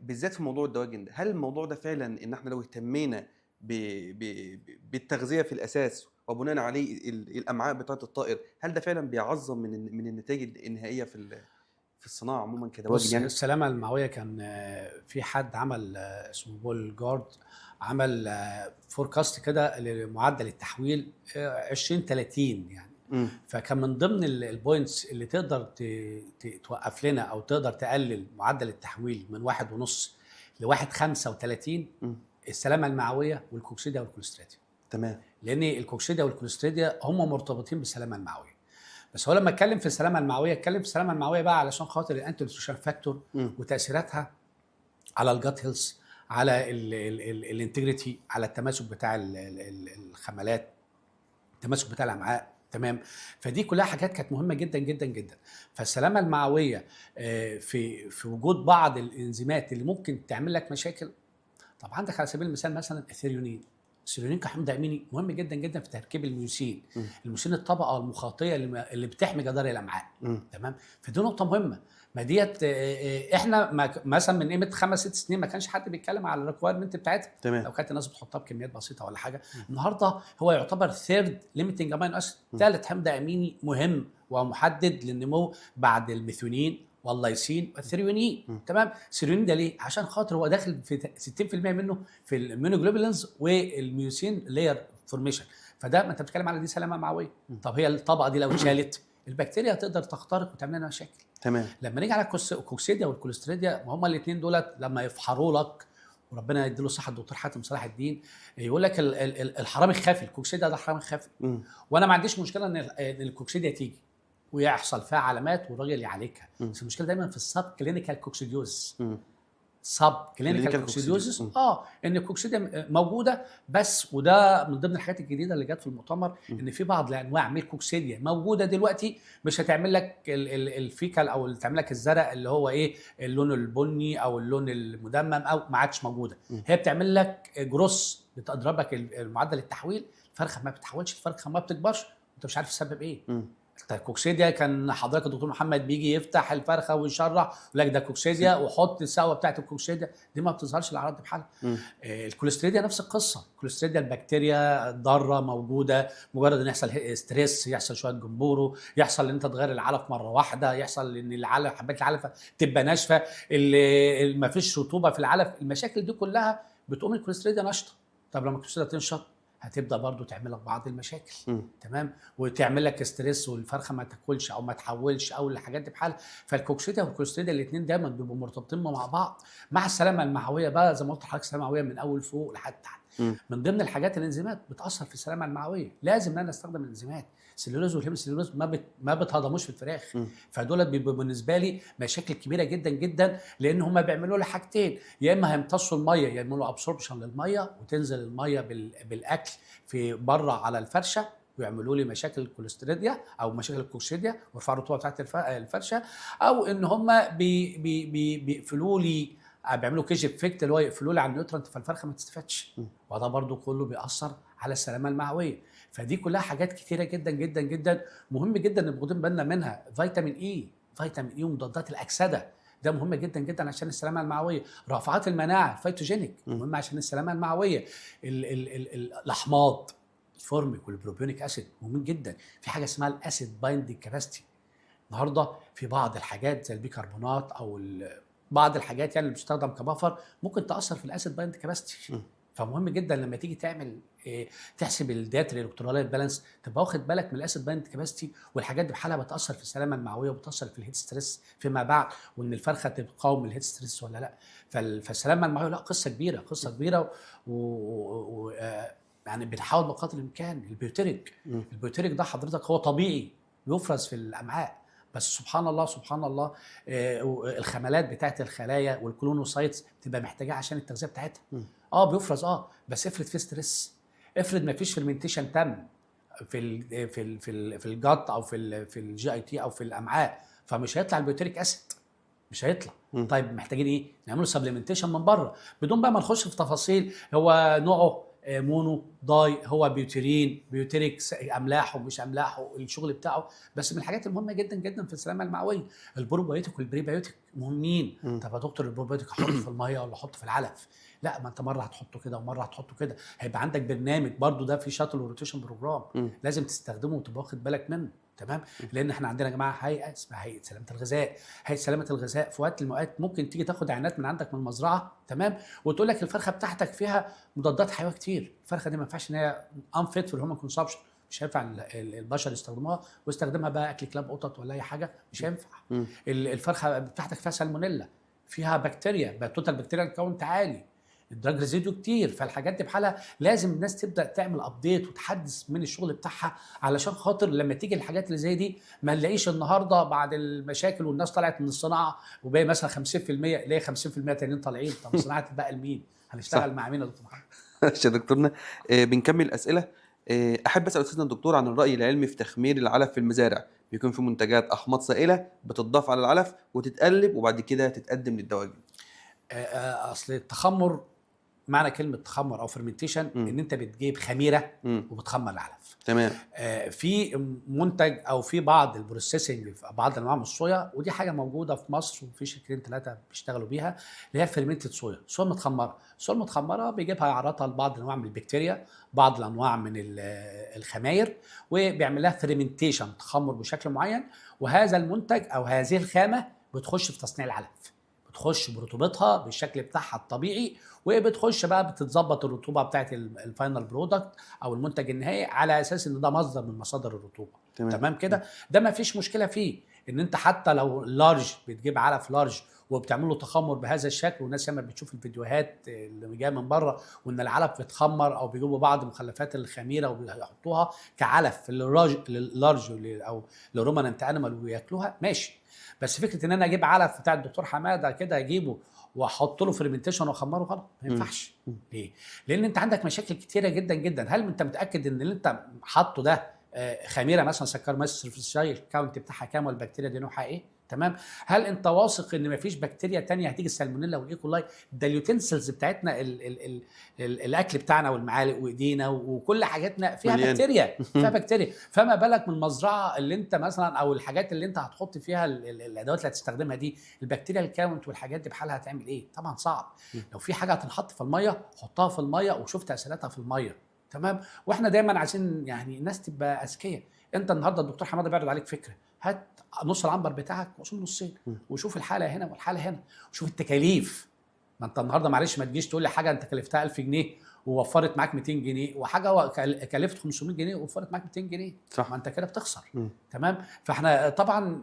S2: بالذات في موضوع الدواجن ده. هل الموضوع ده فعلا ان احنا لو اهتمينا بالتغذيه في الاساس وبناء عليه الامعاء بتاعه الطائر، هل ده فعلا بيعظم من النتائج النهائيه في الصناعه عموما كدواجن؟ يعني
S1: السلامه المعويه كان في حد عمل اسمه بول جارد، عمل فوركاست كده لمعدل التحويل 2030 يعني. فكان من ضمن البوينتس اللي تقدر توقف لنا او تقدر تقلل معدل التحويل من 1.5 ل 1.35 السلامه المعويه والكوكسيديا والكوليستريديا.
S2: تمام.
S1: لان الكوكسيديا والكوليستريديا هم مرتبطين بالسلامه المعويه. بس هو لما اتكلم في السلامه المعويه، اتكلم في السلامه المعويه بقى علشان خاطر الانتي نيوتريشن فاكتور وتاثيراتها على الجات هيلث، على الانتجريتي، على التماسك بتاع الخملات، التماسك بتاع الامعاء. تمام. فدي كلها حاجات كانت مهمه جدا جدا جدا. فالسلامه المعويه في وجود بعض الانزيمات اللي ممكن تعمل لك مشاكل. طب عندك على سبيل المثال مثلا الثيريونين. الثيريونين كحمض اميني مهم جدا جدا في تركيب الميوسين. الميوسين الطبقه المخاطيه اللي بتحمي جدار الامعاء. تمام. فدي نقطه مهمه. ما ديت احنا مثلا من قيمه 5 6 سنين ما كانش حد بيتكلم على الريكوايرمنت بتاعتها.
S2: تمام.
S1: لو كانت الناس بتحطها بكميات بسيطه ولا حاجه. النهارده هو يعتبر ثيرد ليميتنج امينو اسيد، ثالث حمض اميني مهم ومحدد للنمو بعد الميثيونين واللايسين والثريونين. تمام. الثريونين ده ليه؟ عشان خاطر هو داخل في 60% منه في الميونوجلوبولينز والميوسين لاير فورميشن. فده ما انت بتتكلم على دي سلامه معويه. طب هي الطبقه دي لو اتشالت البكتيريا تقدر تخترق وتعمل لنا مشاكل.
S2: تمام.
S1: لما نيجي على الكوكسيديا والكوليستريديا، هما الاثنين دولت لما يفحروا لك، وربنا يديله الصحه الدكتور حاتم صلاح الدين، يقول لك الحرامي الخافي. الكوكسيديا ده حرامي خافي. وانا ما عنديش مشكله ان الكوكسيديا تيجي ويحصل فيها علامات والراجل يعالجها. بس المشكله دايما في السب كلينيكال كوكسيديوز. سب كلينيكال كوكسيديوزس. ان الكوكسيديا موجوده، بس وده من ضمن الحاجات الجديده اللي جت في المؤتمر، ان في بعض الانواع من الكوكسيديا موجوده دلوقتي مش هتعمل لك الفيكال او تعمل لك الزرق اللي هو ايه، اللون البني او اللون المدمم، او ما عادش موجوده. هي بتعمل لك جروس، بتضرب لك معدل التحويل. الفرخه ما بتتحولش، الفرخه ما بتكبرش، انت مش عارف السبب ايه. الكوكسيديا كان حضرتك الدكتور محمد بيجي يفتح الفرخه ويشرح يقول لك ده كوكسيديا وحط السوا بتاعت الكوكسيديا دي، ما بتظهرش الاعراض دي بحالها. الكوليستريديا نفس القصه. الكوليستريديا البكتيريا ضاره موجوده، مجرد ان يحصل ستريس، يحصل شويه جمبورو، يحصل ان انت تغير العلف مره واحده، يحصل ان العلف حبات العلف تبقى ناشفه، ما فيش رطوبه في العلف، المشاكل دي كلها بتقوم الكوليستريديا نشطه. طب لما الكوليسترول تنشط هتبدا برضو تعمل لك بعض المشاكل.
S2: مم.
S1: تمام، وتعمل لك ستريس والفرخه ما تاكلش او ما تحولش او الحاجات دي بحالها. فالكوكسيديا والكوليسترول الاثنين دايما بيبقوا مرتبطين مع بعض، مع السلامه المعويه بقى زي ما قلت لحضرتك، السلامه المعويه من اول فوق لحد تحت.
S2: مم.
S1: من ضمن الحاجات الانزيمات بتاثر في السلامه المعويه، لازم ان انا استخدم الانزيمات. السليولوز والهيموسليولوز ما بتهضموش في الفراخ.
S2: مم.
S1: فدول بيبقوا بالنسبه لي مشاكل كبيره جدا جدا، لان هم بيعملوا لي حاجتين، يا اما هيمتصوا الميه يعملوا ابسوربشن للميه وتنزل الميه بالاكل في بره على الفرشه ويعملوا لي مشاكل الكوليستريديا او مشاكل الكوكسيديا ويرفعوا الرطوبه بتاعت الفرشه، او ان هم بيقفلوا لي، بيعملوا كيج افكت اللي هو يقفلوا لي على النيوترنت فالفرخه ما تستفادش. وده برضو كله بيأثر على السلامه المعويه. فدي كلها حاجات كتيره جدا جدا جدا مهم جدا نبقى واخدين بالنا منها. فيتامين اي، فيتامين اي ومضادات الاكسده ده مهم جدا جدا عشان السلامه المعويه. رافعات المناعه الفيتوجينيك مهم عشان السلامه المعويه. الاحماض الفورميك والبروبيونيك اسيد مهم جدا. في حاجه اسمها الاسيد بايندينج كاباسيتي. النهارده في بعض الحاجات زي البيكربونات او بعض الحاجات يعني اللي بتستخدم كبفر ممكن تاثر في الاسيد بايندينج كاباسيتي. فمهم جدا لما تيجي تعمل تحسب الداتا الالكتروليه بالانس تبقى واخد بالك من الاسيد بايند كاباسيتي، والحاجات دي بحالها بتاثر في السلامه المعويه وبتاثر في الهيت ستريس فيما بعد، وان الفرخه تقاوم الهيت ستريس ولا لا. فالسلامه المعويه لا قصه كبيره، قصه كبيره يعني بنحاول بقدر الامكان. البيوتريك ده حضرتك هو طبيعي بيفرز في الامعاء، بس سبحان الله سبحان الله الخملات بتاعت الخلايا والكلونوسايتس بتبقى محتاجاه عشان التغذيه بتاعتها. بيفرز بس افرض في ستريس، افرض ما فيش فيرمنتيشن تم في الجات او في الجي اي تي او في الامعاء، فمش هيطلع البيوتريك اسيد، مش هيطلع. طيب محتاجين ايه؟ نعمله سبلمنتيشن من بره بدون بقى ما نخش في تفاصيل هو نوعه مونو داي، هو بيوتيرين بيوتيريك املاحه مش املاحه الشغل بتاعه. بس من الحاجات المهمه جدا جدا في السلامه المعويه البروبايوتيك والبريبايوتيك مهمين. طب يا دكتور البروبايوتيك احطه في الميه ولا احطه في العلف؟ لا، ما انت مره هتحطه كده ومره هتحطه كده، هيبقى عندك برنامج برضو ده في شاتل وروتيشن بروجرام لازم تستخدمه وتبقى واخد بالك منه. تمام، لان احنا عندنا يا جماعه هيئه اسمها هيئه سلامه الغذاء. هيئه سلامه الغذاء في وقت من الاوقات ممكن تيجي تاخد عينات من عندك من المزرعه، تمام، وتقول لك الفرخه بتاعتك فيها مضادات حيويه كتير، الفرخه دي ما ينفعش ان هي انفيت في الهيومن كونسبشن، مش هينفع البشر يستخدموها، ويستخدمها بقى اكل كلاب قطط ولا اي حاجه، مش هينفع. الفرخه بتاعتك فيها سالمونيلا، فيها بكتيريا، بقى توتال بكتيريا كاونت عالي، الدراج ريزيديو كتير. فالحاجات دي بحالها لازم الناس تبدا تعمل ابديت وتحدث من الشغل بتاعها، علشان خاطر لما تيجي الحاجات اللي زي دي ما نلاقيش النهارده بعد المشاكل والناس طلعت من الصناعه وباقي مثلا 50% ليه 50% تانيين طالعين. طب الصناعه تبقى لمين؟ هنشتغل مع مين يا دكتور محمد؟
S2: يا دكتورنا بنكمل الاسئله. احب اسال استاذنا الدكتور عن الراي العلمي في تخمير العلف في المزارع. بيكون في منتجات احماض سائله بتضاف على العلف وتتقلب وبعد كده تتقدم للدواجن.
S1: اصل التخمر، معنى كلمه تخمر او فرمنتيشن ان انت بتجيب خميره وبتخمر العلف.
S2: تمام.
S1: في منتج او في بعض البروسيسنج في بعض انواع من الصويا، ودي حاجه موجوده في مصر وفي شركتين ثلاثه بيشتغلوا بيها، اللي هي فرمنتد صويا متخمره. الصويا المتخمره بيجيبها يعرضها لبعض الانواع من البكتيريا، بعض الانواع من الخماير، وبيعمل لها فرمنتيشن تخمر بشكل معين، وهذا المنتج او هذه الخامه بتخش في تصنيع العلف، بتخش برطوبتها بالشكل بتاعها الطبيعي، وبتخش بقى بتتظبط الرطوبه بتاعت الفاينل برودكت او المنتج النهائي على اساس ان ده مصدر من مصادر الرطوبه. تمام كده، ده ما فيش مشكله فيه. ان انت حتى لو لارج بتجيب علف لارج وبتعمل له تخمر بهذا الشكل، والناس لما بتشوف الفيديوهات اللي جايه من بره وان العلف بيتخمر او بيجيبوا بعض مخلفات الخميره وبيحطوها كعلف للارج او لروماننت انيمال وياكلوها، ماشي. بس فكره ان انا اجيب علف بتاع الدكتور حماده كده اجيبه واحط له فرمنتيشن واخمره غلط، ما ينفعش. ليه؟ لان انت عندك مشاكل كتيره جدا جدا. هل انت متاكد ان اللي انت حاطه ده خميره مثلا سكر في الشاي الكاونت بتاعها كام والبكتيريا دي نوعها ايه؟ تمام. هل انت واثق ان مفيش بكتيريا تانية هتيجي السالمونيلا والايكولاي؟ ده اليوتنسلز بتاعتنا الاكل بتاعنا والمعالق وايدينا وكل حاجاتنا فيها بكتيريا، فيها بكتيريا. فما بالك من المزرعه اللي انت مثلا او الحاجات اللي انت هتحط فيها الادوات اللي هتستخدمها دي، البكتيريا الكاونت والحاجات دي بحالها هتعمل ايه؟ طبعا صعب. لو في حاجه هتنحط في الميه حطها في الميه وشوف تاثيراتها في الميه. تمام. واحنا دايما عايزين يعني الناس تبقى اذكياء. انت النهارده الدكتور حماده بيعرض عليك فكره، هات نص العنبر بتاعك وقسم نصين وشوف الحاله هنا والحاله هنا وشوف التكاليف ما انت النهارده معلش ما تجيش تقول لي حاجه انت كلفتها 1000 جنيه ووفرت معاك 200 جنيه، وحاجه كلفت 500 جنيه ووفرت معاك 200 جنيه،
S2: صح.
S1: ما انت كده بتخسر.
S2: مم.
S1: تمام. فاحنا طبعا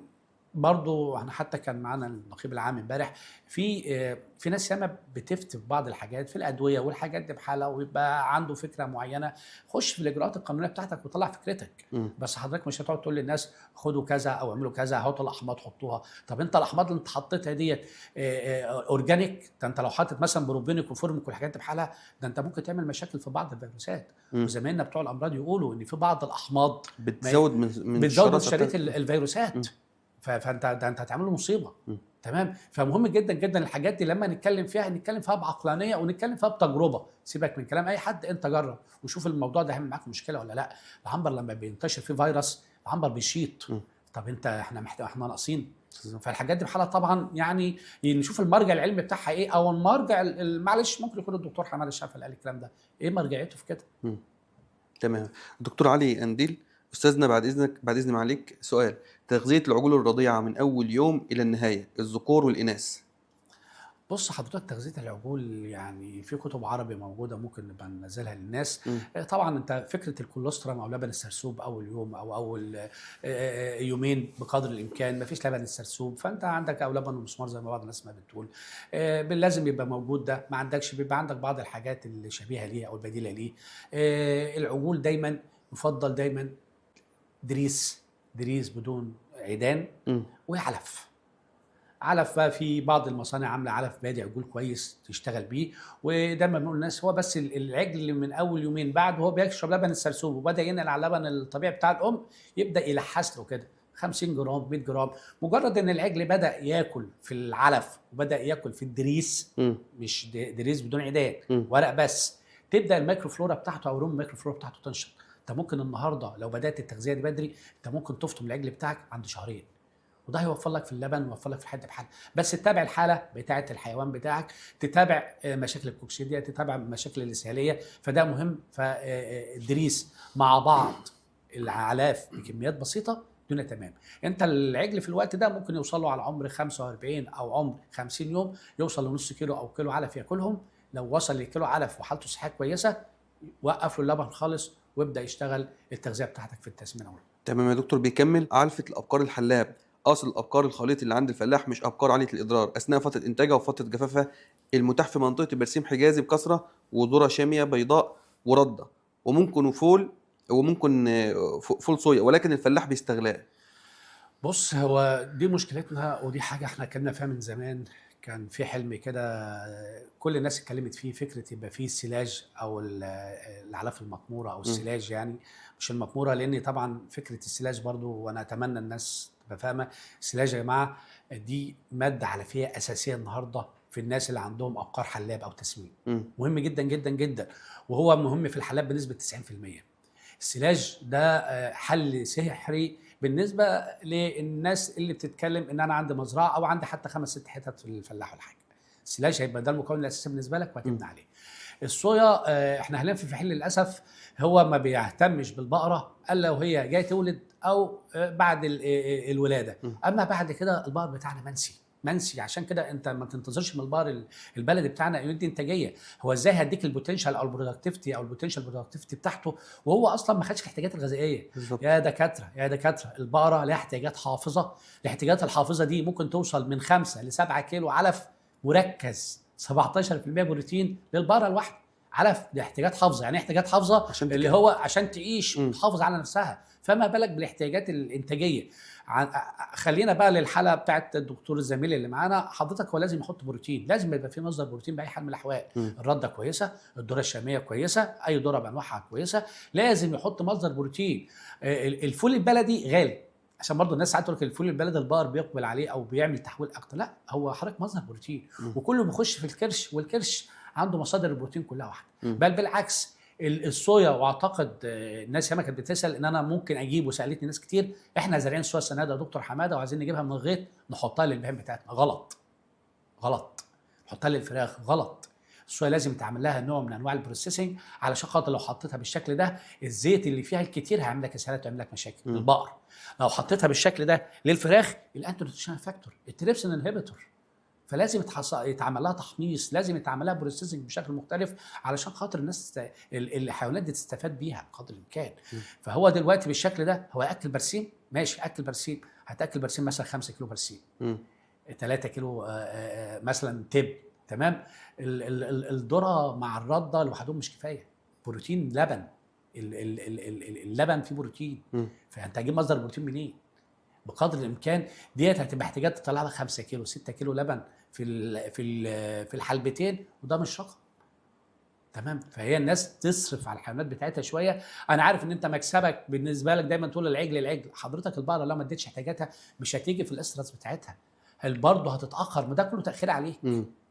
S1: برضو احنا حتى كان معانا النقيب العام امبارح في ناس ياما بتفتي في بعض الحاجات في الادويه والحاجات دي بحالها، ويبقى عنده فكره معينه. خش في الاجراءات القانونيه بتاعتك وطلع فكرتك.
S2: مم.
S1: بس حضرتك مش هتقعد تقول للناس خدوا كذا او اعملوا كذا، هاتوا الاحماض حطوها. طب انت الاحماض اللي انت حطيتها ديت اورجانيك؟ ده انت لو حاطط مثلا بروبينيك وفورميك والحاجات دي بحالها، ده انت ممكن تعمل مشاكل في بعض الفيروسات.
S2: مم.
S1: وزمايلنا بتوع الامراض يقولوا ان في بعض الاحماض
S2: بتزود من
S1: بتزود من
S2: الشراسة
S1: شريط
S2: بتاعت-
S1: الفيروسات.
S2: مم.
S1: فانت ده انت هتعمل له مصيبه.
S2: مم.
S1: تمام. فمهم جدا جدا الحاجات دي لما نتكلم فيها نتكلم فيها بعقلانيه ونتكلم فيها بتجربه. سيبك من كلام اي حد، انت جرب وشوف الموضوع ده هيعمل معاك مشكله ولا لا. العنبر لما بينتشر فيه فيروس العنبر بيشيط.
S2: مم.
S1: طب انت احنا ناقصين.
S2: بالظبط.
S1: فالحاجات دي بحالها طبعا يعني نشوف المرجع العلمي بتاعها ايه، او المرجع معلش ممكن يكون الدكتور حماده الشافعي اللي قال الكلام ده، ايه مرجعيته في كده.
S2: مم. تمام. دكتور علي قنديل، استاذنا بعد اذن معاليك سؤال: تغذيه العجول الرضيعه من اول يوم الى النهايه، الذكور والاناث.
S1: بص حضرتك، تغذية العجول يعني في كتب عربي موجودة ممكن نبقى ننزلها للناس.
S2: مم.
S1: طبعا انت فكرة الكولوسترم او لبن السرسوب اول يوم او اول يومين بقدر الامكان، مفيش لبن السرسوب فانت عندك او لبن المسمار زي ما بعض الناس ما بتقول. لازم يبقى موجود ده، ما عندكش بيبقى عندك بعض الحاجات اللي شبيهة ليه او البديلة ليه. العجول دايما يفضل دايما دريس بدون عيدان
S2: مم.
S1: علف بقى. في بعض المصانع عامله علف بادي عجول كويس تشتغل بيه. ودايما بنقول للناس هو بس العجل اللي من اول يومين بعد هو بيشرب لبن السرسوب وبدا ينقل على اللبن الطبيعي بتاع الام، يبدا يلحس له كده 50 جرام 100 جرام. مجرد ان العجل بدا ياكل في العلف وبدا ياكل في الدريس،
S2: مم.
S1: مش دريس بدون عيدان،
S2: مم.
S1: ورق بس، تبدا الميكروفلورا بتاعته او روم الميكروفلورا بتاعته تنشط. انت ممكن النهارده لو بدات التغذيه دي بدري انت ممكن تفطم العجل بتاعك عند شهرين، وده هيوفر لك في اللبن ويوفر لك في الحد بحال. بس تتابع الحاله بتاعه الحيوان بتاعك، تتابع مشاكل الكوكسيديا، تتابع مشاكل الاسهاليه، فده مهم. فالدريس مع بعض الاعلاف بكميات بسيطه الدنيا تمام. انت العجل في الوقت ده ممكن يوصل له على عمر 45 او عمر 50 يوم يوصل لنص كيلو او كيلو علف ياكلهم. لو وصل لكيلو علف وحالته صحيه كويسه وقف له اللبن خالص وابدا يشتغل التغذيه بتاعتك في التسمين.
S2: تمام يا دكتور. بيكمل: علفة الأبقار الحلاب أصل الأبقار الخليط اللي عند الفلاح، مش أبقار عالية الإضرار أثناء فترة إنتاجها وفترة جفافها، المتاح في منطقة برسيم حجازي بكثرة، وذرة شامية بيضاء وردة، وممكن فول صويا، ولكن الفلاح بيستغلاه.
S1: بص هو دي مشكلتنا ودي حاجة احنا اتكلمنا فيها من زمان. كان في حلم كده كل الناس اتكلمت فيه، فكرة يبقى فيه السلاج او الاعلاف المطمورة او السلاج، يعني مش المطمورة، لان طبعا فكرة السلاج برضو وانا اتمنى الناس تبقى فاهمة السلاج يا جماعة دي مادة علفية اساسية النهاردة في الناس اللي عندهم ابقار حلاب او تسمين.
S2: مم.
S1: مهم جدا جدا جدا، وهو مهم في الحلاب بنسبة 90%. السلاج ده حل سحري بالنسبه للناس اللي بتتكلم ان انا عندي مزرعه او عندي حتى 5 6 حتت في الفلاح ولا حاجه. السلاج هيبقى ده المكون الاساسي بالنسبه لك وهتبني عليه. الصويا احنا حاليا في حل للاسف هو ما بيهتمش بالبقره الا وهي جايه تولد او بعد الولاده. اما بعد كده البقر بتاعنا منسي. عشان كده انت ما تنتظرش من البقر البلدي بتاعنا يدي انتاجيه. هو ازاي هديك البوتنشال او البوتنشال برودكتيفيتي بتاعته وهو اصلا ما خدش الاحتياجات الغذائيه؟
S2: بالظبط.
S1: يا دكاتره البقره لها احتياجات حافظه. الاحتياجات الحافظه دي ممكن توصل من 5 ل 7 كيلو علف مركز، 17% بروتين للبقره الواحده. علف دي احتياجات حافظه. يعني احتياجات حافظه اللي هو عشان تعيش وتحافظ على نفسها، فما بالك بالاحتياجات الانتاجيه. خلينا بقى للحاله بتاعت الدكتور الزميل اللي معانا. حضرتك هو لازم يحط بروتين، لازم يبقى في مصدر بروتين باي حال من الاحوال. الرده كويسه، الذره الشاميه كويسه، اي ذره بانواعها كويسه، لازم يحط مصدر بروتين. الفول البلدي غالي، عشان برضه الناس ساعات تقول لك الفول البلدي البقر بيقبل عليه او بيعمل تحويل اكتر. لا، هو حضرتك مصدر بروتين وكله بيخش في الكرش، والكرش عنده مصادر البروتين كلها واحده. بل بالعكس الصويا، واعتقد الناس ياما كانت بتسال ان انا ممكن اجيب، وسالتني ناس كتير احنا زارعين صويا السنه ده يا دكتور حماده وعايزين نجيبها من الغيط نحطها للبهائم بتاعتنا. غلط. نحطها للفراخ. غلط. الصويا لازم يتعمل لها نوع من انواع البروسيسنج، علشان خاطر لو حطيتها بالشكل ده الزيت اللي فيها الكتير هيعمل لك اسهالات ويعمل لك مشاكل. البقر لو حطيتها بالشكل ده للفراخ الانتي نيوتريشنال فاكتور، التريبسين انهبيتور، فلازم يتعمل لها تحميص، لازم يتعمل لها بروسيسنج بشكل مختلف علشان خاطر الناس الحيوانات دي تستفاد بيها بقدر الامكان. فهو دلوقتي بالشكل ده هو اكل برسيم، ماشي اكل برسيم، هتاكل برسيم مثلا 5 كيلو برسيم، 3 كيلو مثلا تب، تمام. الذره مع الرده لوحدهم مش كفايه، بروتين لبن، اللبن فيه بروتين، فانت هتجيب مصدر بروتين منين؟ بقدر الامكان ديت هتبقى احتياجات تطلع لك 5 كيلو 6 كيلو لبن في الحلبتين، وده مش رقم، تمام. فهي الناس تصرف على الحيوانات بتاعتها شويه. انا عارف ان انت مكسبك بالنسبه لك دايما تقول العجل، حضرتك البقره لو ما اديتش احتياجاتها مش هتيجي في الاسترس بتاعتها، هل برضه هتتاخر، ما ده كله تاخير عليك.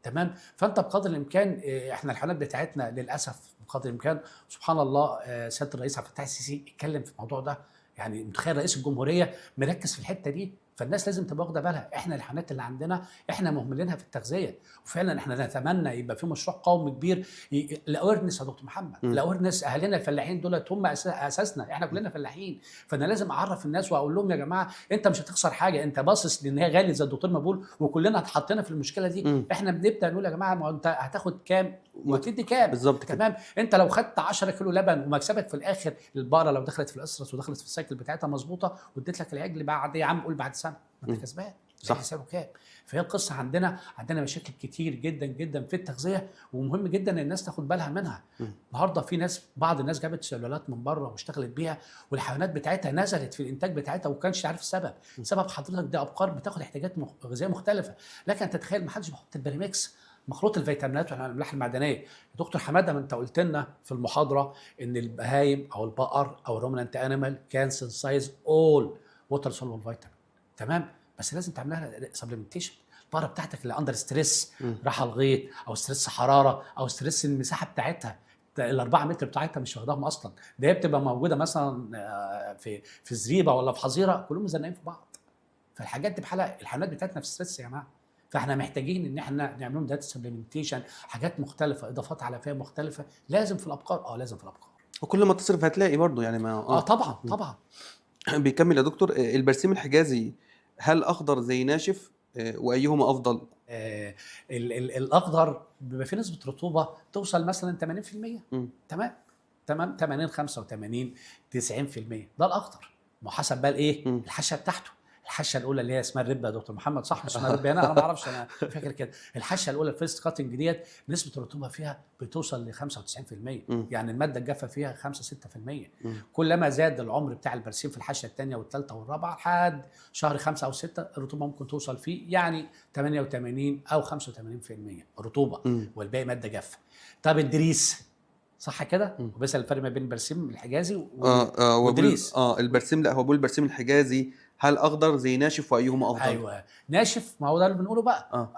S1: تمام. فانت بقدر الامكان احنا الحيوانات بتاعتنا للاسف بقدر الامكان سبحان الله سياده الرئيس عبد الفتاح السيسي اتكلم في الموضوع ده، يعني متخيل رئيس الجمهوريه مركز في الحته دي، فالناس لازم تبقى واخده بالها. احنا الحيوانات اللي عندنا احنا مهملينها في التغذيه، وفعلا احنا نتمنى يبقى في مشروع قومي كبير الاويرنس يا دكتور محمد، الاويرنس. اهالينا الفلاحين دولت هم اساسنا، احنا كلنا فلاحين، فانا لازم اعرف الناس واقول لهم يا جماعه انت مش هتخسر حاجه، انت باصص لان هي غاليه زي الدكتور ما بيقول، وكلنا اتحطينا في المشكله دي. احنا بنبدا نقول يا جماعه ما انت هتاخد كام وتدي كام
S2: بالظبط،
S1: تمام. انت لو خدت 10 كيلو لبن ومكسبك في الاخر البقره لو دخلت في الاسرس ودخلت في السايكل بتاعتها مظبوطه واديت لك العجل بعد يا عم قول بعد سنه ما انت كسبان،
S2: صح.
S1: حسابه كام. فهي القصه عندنا مشاكل كتير جدا جدا في التغذيه، ومهم جدا ان الناس تاخد بالها منها. النهارده في بعض الناس جابت سلالات من بره واشتغلت بيها والحيوانات بتاعتها نزلت في الانتاج بتاعتها وما كانش عارف السبب. سبب حضرتك دي ابقار بتاخد احتياجات غذائيه مختلفه، لكن تتخيل ما حدش بيحط البريمكس مخلوط الفيتامينات والاملاح المعدنيه. يا دكتور حماده ما انت قلت لنا في المحاضره ان البهايم او البقر او الرومنانت انيمال كان سنسايز اول ووتر سولول فيتامين، تمام. بس لازم تعمل لها سبلمنتيشن. البقره بتاعتك اللي اندر ستريس راحه الغيط او ستريس حراره او ستريس المساحه بتاعتها ال4 متر بتاعتها مش واخداهم اصلا، ده هي بتبقى موجوده مثلا في زريبه ولا في حظيره كلهم مزنقين في بعض. فالحاجات دي بحالها الحيوانات بتاعتنا في ستريس يا جماعه، فاحنا محتاجين ان احنا نعمل لهم داتا سبلمنتيشن، حاجات مختلفه، اضافات علفيه مختلفه لازم في الابقار، لازم في الابقار.
S2: وكل ما تصرف هتلاقي برضه يعني ما
S1: طبعا.
S2: بيكمل يا دكتور. البرسيم الحجازي هل اخضر زي ناشف وايهما افضل؟
S1: الاخضر بيبقى فيه نسبه رطوبه توصل مثلا 80%، تمام 80 85 90%، ده الاخضر. ما حسب بقى الايه الحشه بتاعته. الحشه الاولى اللي هي اسمها الربه يا دكتور محمد، صح؟ اسمها الربه هنا، انا ما اعرفش، انا فاكر كده. الحشه الاولى الفيرست كاتنج ديت نسبه الرطوبه فيها بتوصل ل 95%، يعني الماده الجافه فيها 5 6%. كلما زاد العمر بتاع البرسيم في الحشه الثانيه والثالثه والرابعه لحد شهر 5 أو 6 الرطوبه ممكن توصل فيه يعني 88 او 85% رطوبه، والباقي ماده جافه. طب الدريس صح كده؟ وبس الفرق ما بين البرسيم الحجازي والدريس.
S2: البرسيم، لا هو بيقول البرسيم الحجازي هل اخضر زي ناشف وايهما افضل؟
S1: ايوه ناشف، ما هو ده اللي بنقوله بقى.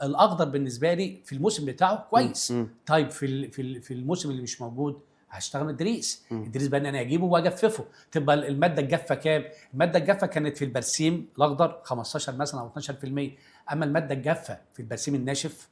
S1: الاخضر بالنسبه لي في الموسم بتاعه كويس. طيب في الموسم اللي مش موجود هشتغل الدريس. الدريس بقى انا اجيبه واجففه، تبقى الماده الجافه كام؟ الماده الجافه كانت في البرسيم الاخضر 15 مثلا او 12%، اما الماده الجافه في البرسيم الناشف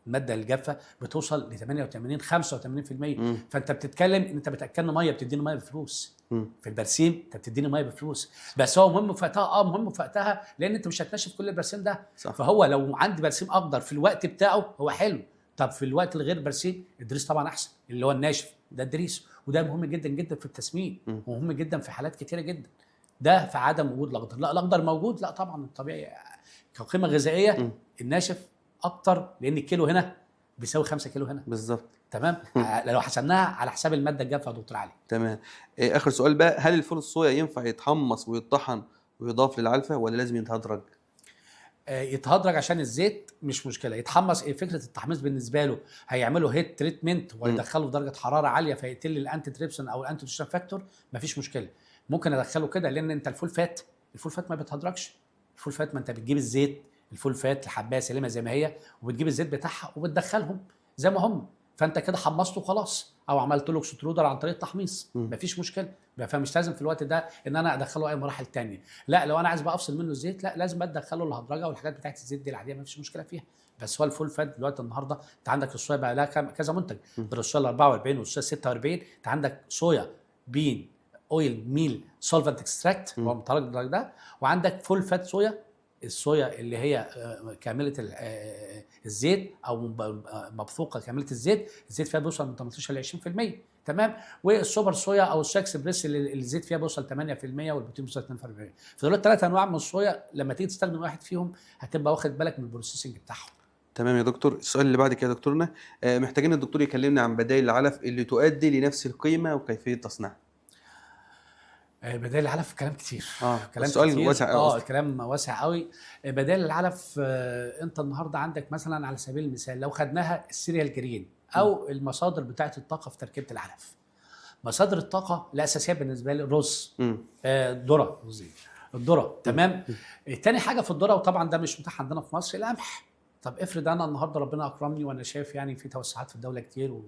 S1: الماده الجافه بتوصل ل 88 85%. فانت بتتكلم ان انت بتاكلنا ميه، بتديني ميه بفلوس. في البرسيم انت بتديني ميه بفلوس، بس هو مهم في وقتها، مهم في وقتها لان انت مش هتنشف كل البرسيم ده، صح. فهو لو عندي برسيم اخضر في الوقت بتاعه هو حلو. طب في الوقت الغير برسيم الدريس طبعا احسن، اللي هو الناشف ده الدريس، وده مهم جدا جدا في التسمين، ومهم جدا في حالات كتيره جدا. ده في عدم وجود الاخضر. لا الاخضر موجود، لا طبعا الطبيعي كقيمه غذائيه الناشف اكتر، لان الكيلو هنا بيساوي 5 كيلو هنا
S2: بالظبط،
S1: تمام. لو حسبناها على حساب الماده الجافه يا دكتور علي.
S2: تمام. اخر سؤال بقى، هل الفول الصويا ينفع يتحمص ويطحن ويضاف للعلفه ولا لازم يتهدرج؟
S1: يتهدرج عشان الزيت مش مشكله، يتحمص. فكره التحميص بالنسبه له هيعملوا هيت تريتمنت ويدخلوا في درجه حراره عاليه فيقتل الانتي تريبسون او الانتي توشن فاكتور، مفيش مشكله، ممكن ادخله كده. لان انت الفول فات ما بيتهدرجش. الفول فات ما انت بتجيب الزيت الفول فات الحبايه سليمه زي ما هي، وبتجيب الزيت بتاعها وبتدخلهم زي ما هم، فانت كده حمصته خلاص، او عملت له اكسترودر عن طريق التحميص، مفيش مشكله. فمش لازم في الوقت ده ان انا ادخله اي مراحل ثانيه. لا لو انا عايز بقى افصل منه الزيت، لا لازم ادخله الهدرجه والحاجات بتاعت الزيت دي العاديه، مفيش مشكله فيها. بس هو الفول فات دلوقتي النهارده انت عندك الصويا بقى لها كذا منتج، غير الصويا 44 والصويا 46. انت عندك صويا بين اويل ميل سولفنت اكستراكت هو مترجم ده، وعندك فول فات صويا الصويا اللي هي كامله الزيت او مبثوقه كامله الزيت فيها بيوصل من 18 ل 20%. تمام. والسوبر صويا او الصويا اكسبريس اللي الزيت فيها بيوصل 8% والبروتين بيوصل 2%. فدول الثلاث انواع من الصويا لما تيجي تستخدم واحد فيهم هتبقى واخد بالك من البروسيسنج بتاعهم.
S2: تمام يا دكتور. السؤال اللي بعد كده يا دكتورنا، محتاجين الدكتور يكلمنا عن بدائل العلف اللي تؤدي لنفس القيمه وكيفيه تصنيعها.
S1: بدائل العلف كلام كتير. كلام
S2: السؤال
S1: كتير.
S2: واسع قوي.
S1: كلام واسع قوي. بدائل العلف، انت النهارده عندك مثلا على سبيل المثال لو خدناها السيريال جرين او المصادر بتاعه الطاقه في تركيبه العلف. مصادر الطاقه الاساسيه بالنسبه لي الرز، ذره، الذره. تمام. تاني حاجه في الذره، وطبعا ده مش متاح عندنا في مصر، القمح. طب افرض انا النهارده ربنا اكرمني وانا شايف يعني في توسعات في الدوله كتير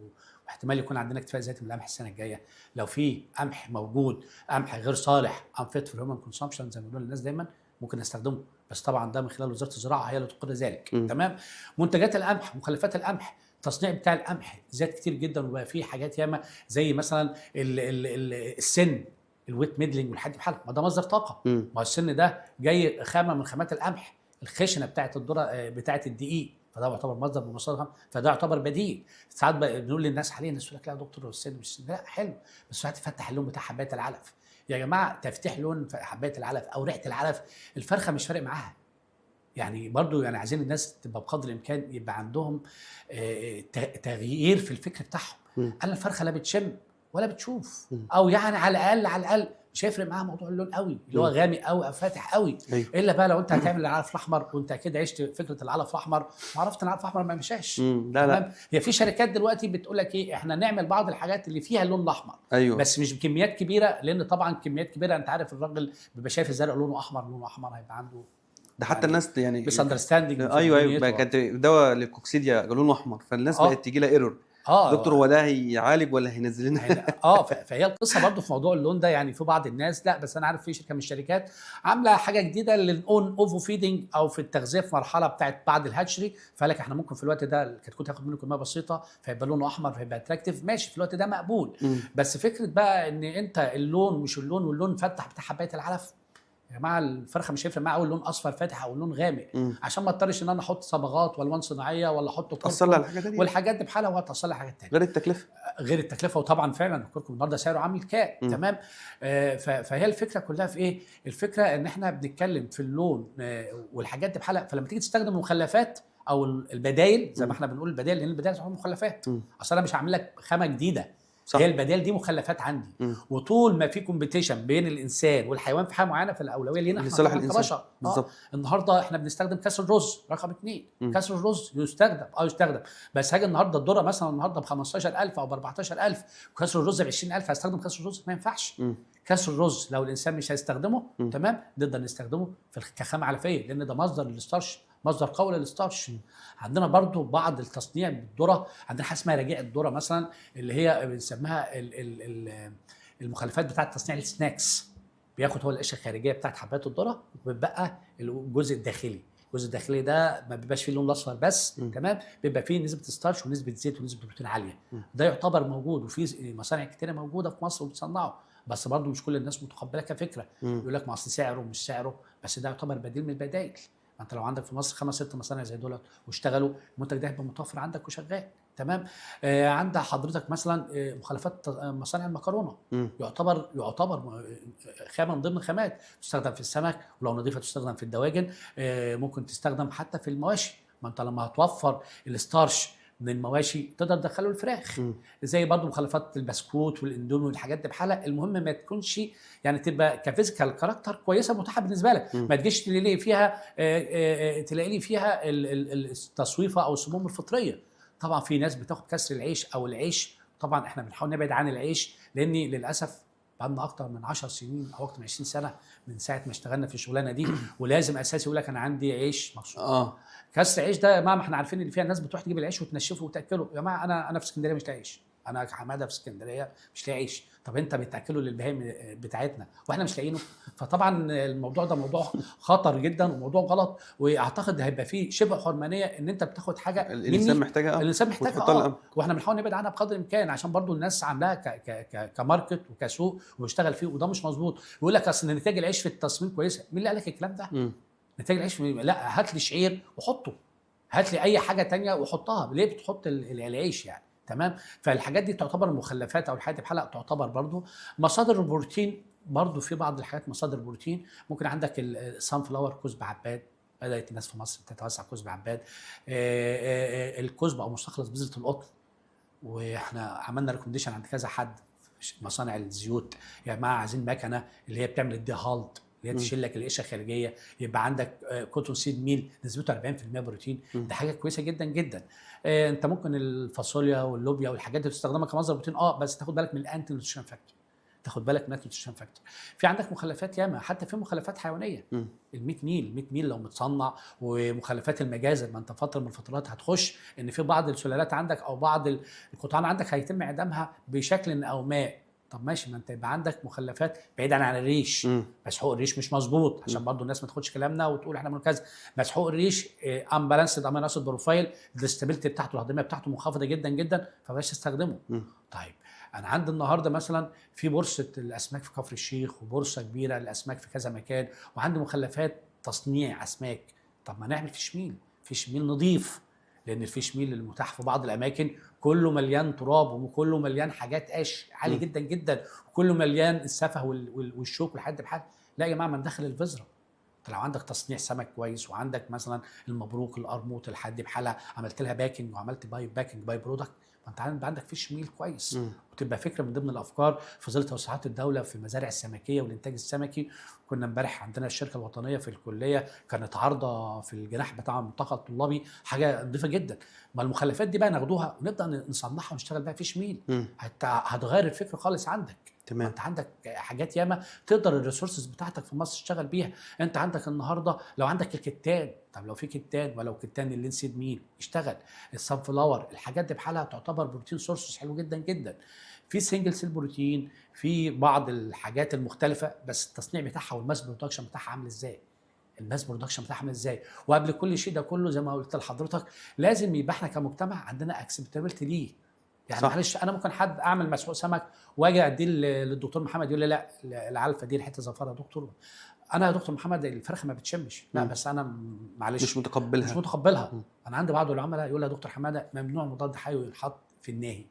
S1: واحتمال يكون عندنا اكتفاء ذاتي من القمح السنه الجايه، لو في قمح موجود، قمح غير صالح unfit for human consumption زي ما بيقولوا الناس دايما، ممكن نستخدمه، بس طبعا ده من خلال وزاره الزراعه هي اللي تقر ذلك. تمام. منتجات القمح، مخلفات القمح، التصنيع بتاع القمح زاد كتير جدا، وبقى فيه حاجات ياما زي مثلا السن، الويت ميدلينج والحاجات دي بحالها، ما ده مصدر طاقه. ما هو السن ده جاي خامه من خامات القمح، الخشنه بتاعت الذره بتاعت الدقيق، فده يعتبر مصدر من مصادر الخام، فده يعتبر بديل. ساعات بنقول للناس حاليا، الناس يقول لك لا يا دكتور السن مش لا حلو، بس ساعات تفتح اللون بتاع حبايه العلف. يا جماعه تفتح لون حبايه العلف او ريحه العلف، الفرخه مش فارق معاها. يعني برضو يعني عايزين الناس تبقى بقدر الامكان يبقى عندهم تغيير في الفكر بتاعهم. انا الفرخه لا بتشم ولا بتشوف، او يعني على الاقل مش هيفرق معاها موضوع اللون قوي، اللي هو غامق قوي او فاتح قوي. الا بقى لو انت هتعمل العلف الاحمر، وانت اكيد عشت فكره العلف الاحمر وعرفت ان العلف الاحمر ما مشاش.
S2: لا
S1: هي في شركات دلوقتي بتقول لك ايه، احنا نعمل بعض الحاجات اللي فيها اللون الاحمر.
S2: ايوه.
S1: بس مش بكميات كبيره، لان طبعا كميات كبيره انت عارف الراجل بيبقى شايف الزرع لونه احمر هيبقى عنده
S2: ده حتى الناس يعني
S1: بس اندرستاندنج.
S2: ايوه كانت دواء للكوكسيديا لونه احمر، فالناس بقت تيجي لها ايرور. دكتور هو ده هيعالج ولا هينزل لنا؟
S1: فهي القصه برضو في موضوع اللون ده، يعني في بعض الناس لا، بس انا عارف في شركه من الشركات عامله حاجه جديده للاون اوفو فيدنج، او في التغذيه في مرحله بتاعت بعد الهاتشري، فقال لك احنا ممكن في الوقت ده الكتكوت هياخد منه كميه بسيطه فيبقى لونه احمر فيبقى اتراكتيف، ماشي في الوقت ده مقبول. بس فكره بقى ان انت اللون مش اللون، واللون فتح بتاع حبايه العلف، يا جماعه الفرخه مش هيفرق معاها اقول لون اصفر فاتح او لون غامق، عشان ما اضطرش ان انا احط صبغات والوان صناعيه ولا احط
S2: تاثر على الحاجات دي،
S1: والحاجات دي بحالها وهتاثر على حاجات ثانيه
S2: غير
S1: التكلفه. وطبعا فعلا الكركم النهارده سعره عامل كام. تمام. فهي الفكره كلها في ايه؟ الفكره ان احنا بنتكلم في اللون والحاجات دي بحالها. فلما تيجي تستخدم المخلفات او البدايل زي ما احنا بنقول البدايل، لان البدايل تعتبر مخلفات، اصل انا مش هعمل لك خامه جديده، صح. هي البدائل دي مخلفات عندي. وطول ما في كومبيتيشن بين الانسان والحيوان في حاجه معينه، فالاولويه لينا احنا كبشر. النهارده احنا بنستخدم كاس الرز رقم 2. كاس الرز يستخدم، بس هاجي النهارده الذره مثلا النهارده ب 15,000 او ب 14,000 وكاس الرز ب 20,000، هستخدم كاس الرز؟ ما ينفعش. كاس الرز لو الانسان مش هيستخدمه تمام، نقدر نستخدمه كخامه علفيه، لان ده مصدر للستارش، مصدر قوي للستارش. عندنا برضو بعض التصنيع بالذره، عندنا حاجه اسمها رجيع الذره مثلا، اللي هي بنسميها المخلفات بتاعه تصنيع السناكس، بياخد هو القشره الخارجيه بتاعه حبات الذره وبيبقى الجزء الداخلي. الجزء الداخلي ده ما بيبقاش فيه اللون الاصفر بس، تمام، بيبقى فيه نسبه ستارش ونسبه زيت ونسبه بروتين عاليه. ده يعتبر موجود، وفي مصانع كتيره موجوده في مصر وبتصنعه، بس برضو مش كل الناس متقبله كفكره. يقول لك ما اصل سعره مش سعره، بس ده يعتبر بديل من البدائل. ما انت لو عندك في مصر 5-6 مصانع زي دول واشتغلوا، المنتج ده هيبقى متوفر عندك وشغال. تمام. عند حضرتك مثلا مخلفات مصانع المكرونه، يعتبر خامه من ضمن خامات تستخدم في السمك، ولو نظيفه تستخدم في الدواجن، ممكن تستخدم حتى في المواشي. ما انت لما هتوفر الستارش من المواشي تقدر تدخله الفراخ. زي برضو مخلفات البسكوت والاندومي والحاجات دي بحالها. المهم ما تكونش يعني تبقى كفيزيكال كاركتر كويسه متاحه بالنسبه لك، ما تجيش تلاقي فيها التصويفه او السموم الفطريه. طبعا في ناس بتاخد كسر العيش او العيش، طبعا احنا بنحاول نبعد عن العيش، لان للاسف بقالنا اكتر من 10 سنين او اكتر من 20 سنه من ساعه ما اشتغلنا في الشغلانه دي، ولازم اساسي يقول لك انا عندي عيش مخصوص. كسر عيش ده ما احنا عارفين ان فيها ناس بتروح تجيب العيش وتنشفه وتاكله. يا جماعه انا في اسكندريه مش لاقي عيش، انا كحماده في اسكندريه مش لاقي عيش. طب انت بتاكله للبهايم بتاعتنا واحنا مش لاقيينه؟ فطبعا الموضوع ده موضوع خطر جدا وموضوع غلط، واعتقد هيبقى فيه شبه حرمانيه ان انت بتاخد حاجه
S2: الانسان محتاجها
S1: واحنا بنحاول نبعد عنها بقدر الامكان، عشان برضو الناس عاملاها كماركت وكسوق وبيشتغل فيه، وده مش مظبوط. يقول لك اصل نتائج العيش في التصميم كويسه. مين اللي قال لك الكلام ده؟ نتاج العيش لا، هات لي شعير وحطه، هات لي اي حاجه تانية وحطها، ليه بتحط العيش يعني؟ تمام. فالحاجات دي تعتبر مخلفات، او الحاجات دي بحلقه تعتبر برضو مصادر البروتين. برضو في بعض الحاجات مصادر البروتين، ممكن عندك السان فلاور، كزب عباد، بدات الناس في مصر تتوسع كزب عباد. الكزب او مستخلص بذره القطن، واحنا عملنا ريكومنديشن عند كذا حد في مصانع الزيوت، يا جماعه عايزين مكنه اللي هي بتعمل الديهالت، اللي هي
S2: مم.
S1: تشيل لك القشره الخارجيه، يبقى عندك كوتون سيد ميل نسبته 40% بروتين.
S2: مم.
S1: ده حاجه كويسه جدا جدا. انت ممكن الفاصوليا واللوبيا والحاجات دي تستخدمها كمصدر بروتين، بس تاخد بالك من الانتي نيوتريشن فاكتور، تاخد بالك من النيوتريشن فاكتور. في عندك مخلفات ياما، حتى في مخلفات حيوانيه،
S2: مم.
S1: ال100 ميل، 100 ميل لو متصنع، ومخلفات المجازر، ما انت فتره من الفترات هتخش ان في بعض السلالات عندك او بعض القطعان عندك هيتم اعدامها بشكل او ما. طب ماشي، ما انت يبقى عندك مخلفات بعيدا عن الريش.
S2: مم.
S1: مسحوق الريش مش مظبوط، عشان برضو الناس ما تاخدش كلامنا وتقول احنا بنقول كذا. مسحوق الريش امبالانسد امينو اسيد بروفايل، الاستابيليتي بتاعته الهضميه بتاعته منخفضه جدا جدا، فبلاش تستخدمه.
S2: مم.
S1: طيب انا عندي النهارده مثلا في بورصه الاسماك في كفر الشيخ، وبورصه كبيره للاسماك في كذا مكان، وعندي مخلفات تصنيع اسماك. طب ما نعمل فيش ميل، فيش ميل نظيف، لان الفيش ميل المتاح في بعض الاماكن كله مليان تراب، وكله مليان حاجات قش عالي
S2: مم.
S1: جدا جدا، وكله مليان السفه والشوك والحد بحال. لا يا جماعه، ما ندخل الفزره. انت لو عندك تصنيع سمك كويس، وعندك مثلا المبروك، القرموط، الحد بحالها، عملت لها باكينج وعملت باي باكينج باي برودكت، فانت عندك فيش ميل كويس.
S2: مم.
S1: وتبقى فكره من ضمن الافكار في ظل توسعات الدوله في المزارع السمكيه والانتاج السمكي. كنا امبارح عندنا الشركه الوطنيه في الكليه كانت عارضه في الجناح بتاع الملتقى الطلابي حاجه نظيفه جدا. ما المخلفات دي بقى ناخدوها ونبدا نصنعها ونشتغل بقى فيش ميل،
S2: مم.
S1: هتغير الفكر خالص عندك.
S2: تمام.
S1: انت عندك حاجات ياما تقدر الريسورسز بتاعتك في مصر تشتغل بيها. انت عندك النهارده لو عندك الكتان، طب لو في كتان، ولو كتان اللينسيد ميل يشتغل، السان فلاور، الحاجات دي بحالها تعتبر بروتين سورسز حلو جدا جدا. في سنجل سيل بروتين، في بعض الحاجات المختلفه، بس التصنيع بتاعها والماس برودكشن بتاعها عامل ازاي؟ الماس برودكشن بتاعها عامل ازاي؟ وقبل كل شيء ده كله زي ما قلت لحضرتك، لازم يبقى احنا كمجتمع عندنا اكسبتابيلتي ليه. يعني
S2: صح.
S1: معلش، انا ممكن حد اعمل مسحوق سمك واجي اديه للدكتور محمد، يقول لي لا العلفه دي الحته زفاره يا دكتور. انا يا دكتور محمد الفرخه ما بتشمش، لا
S2: مم.
S1: بس انا معلش
S2: مش متقبلها.
S1: مش متقبلها.
S2: مم.
S1: انا عندي بعض العملاء يقول لي يا دكتور حماده ممنوع مضاد حيوي ينحط في الناهي،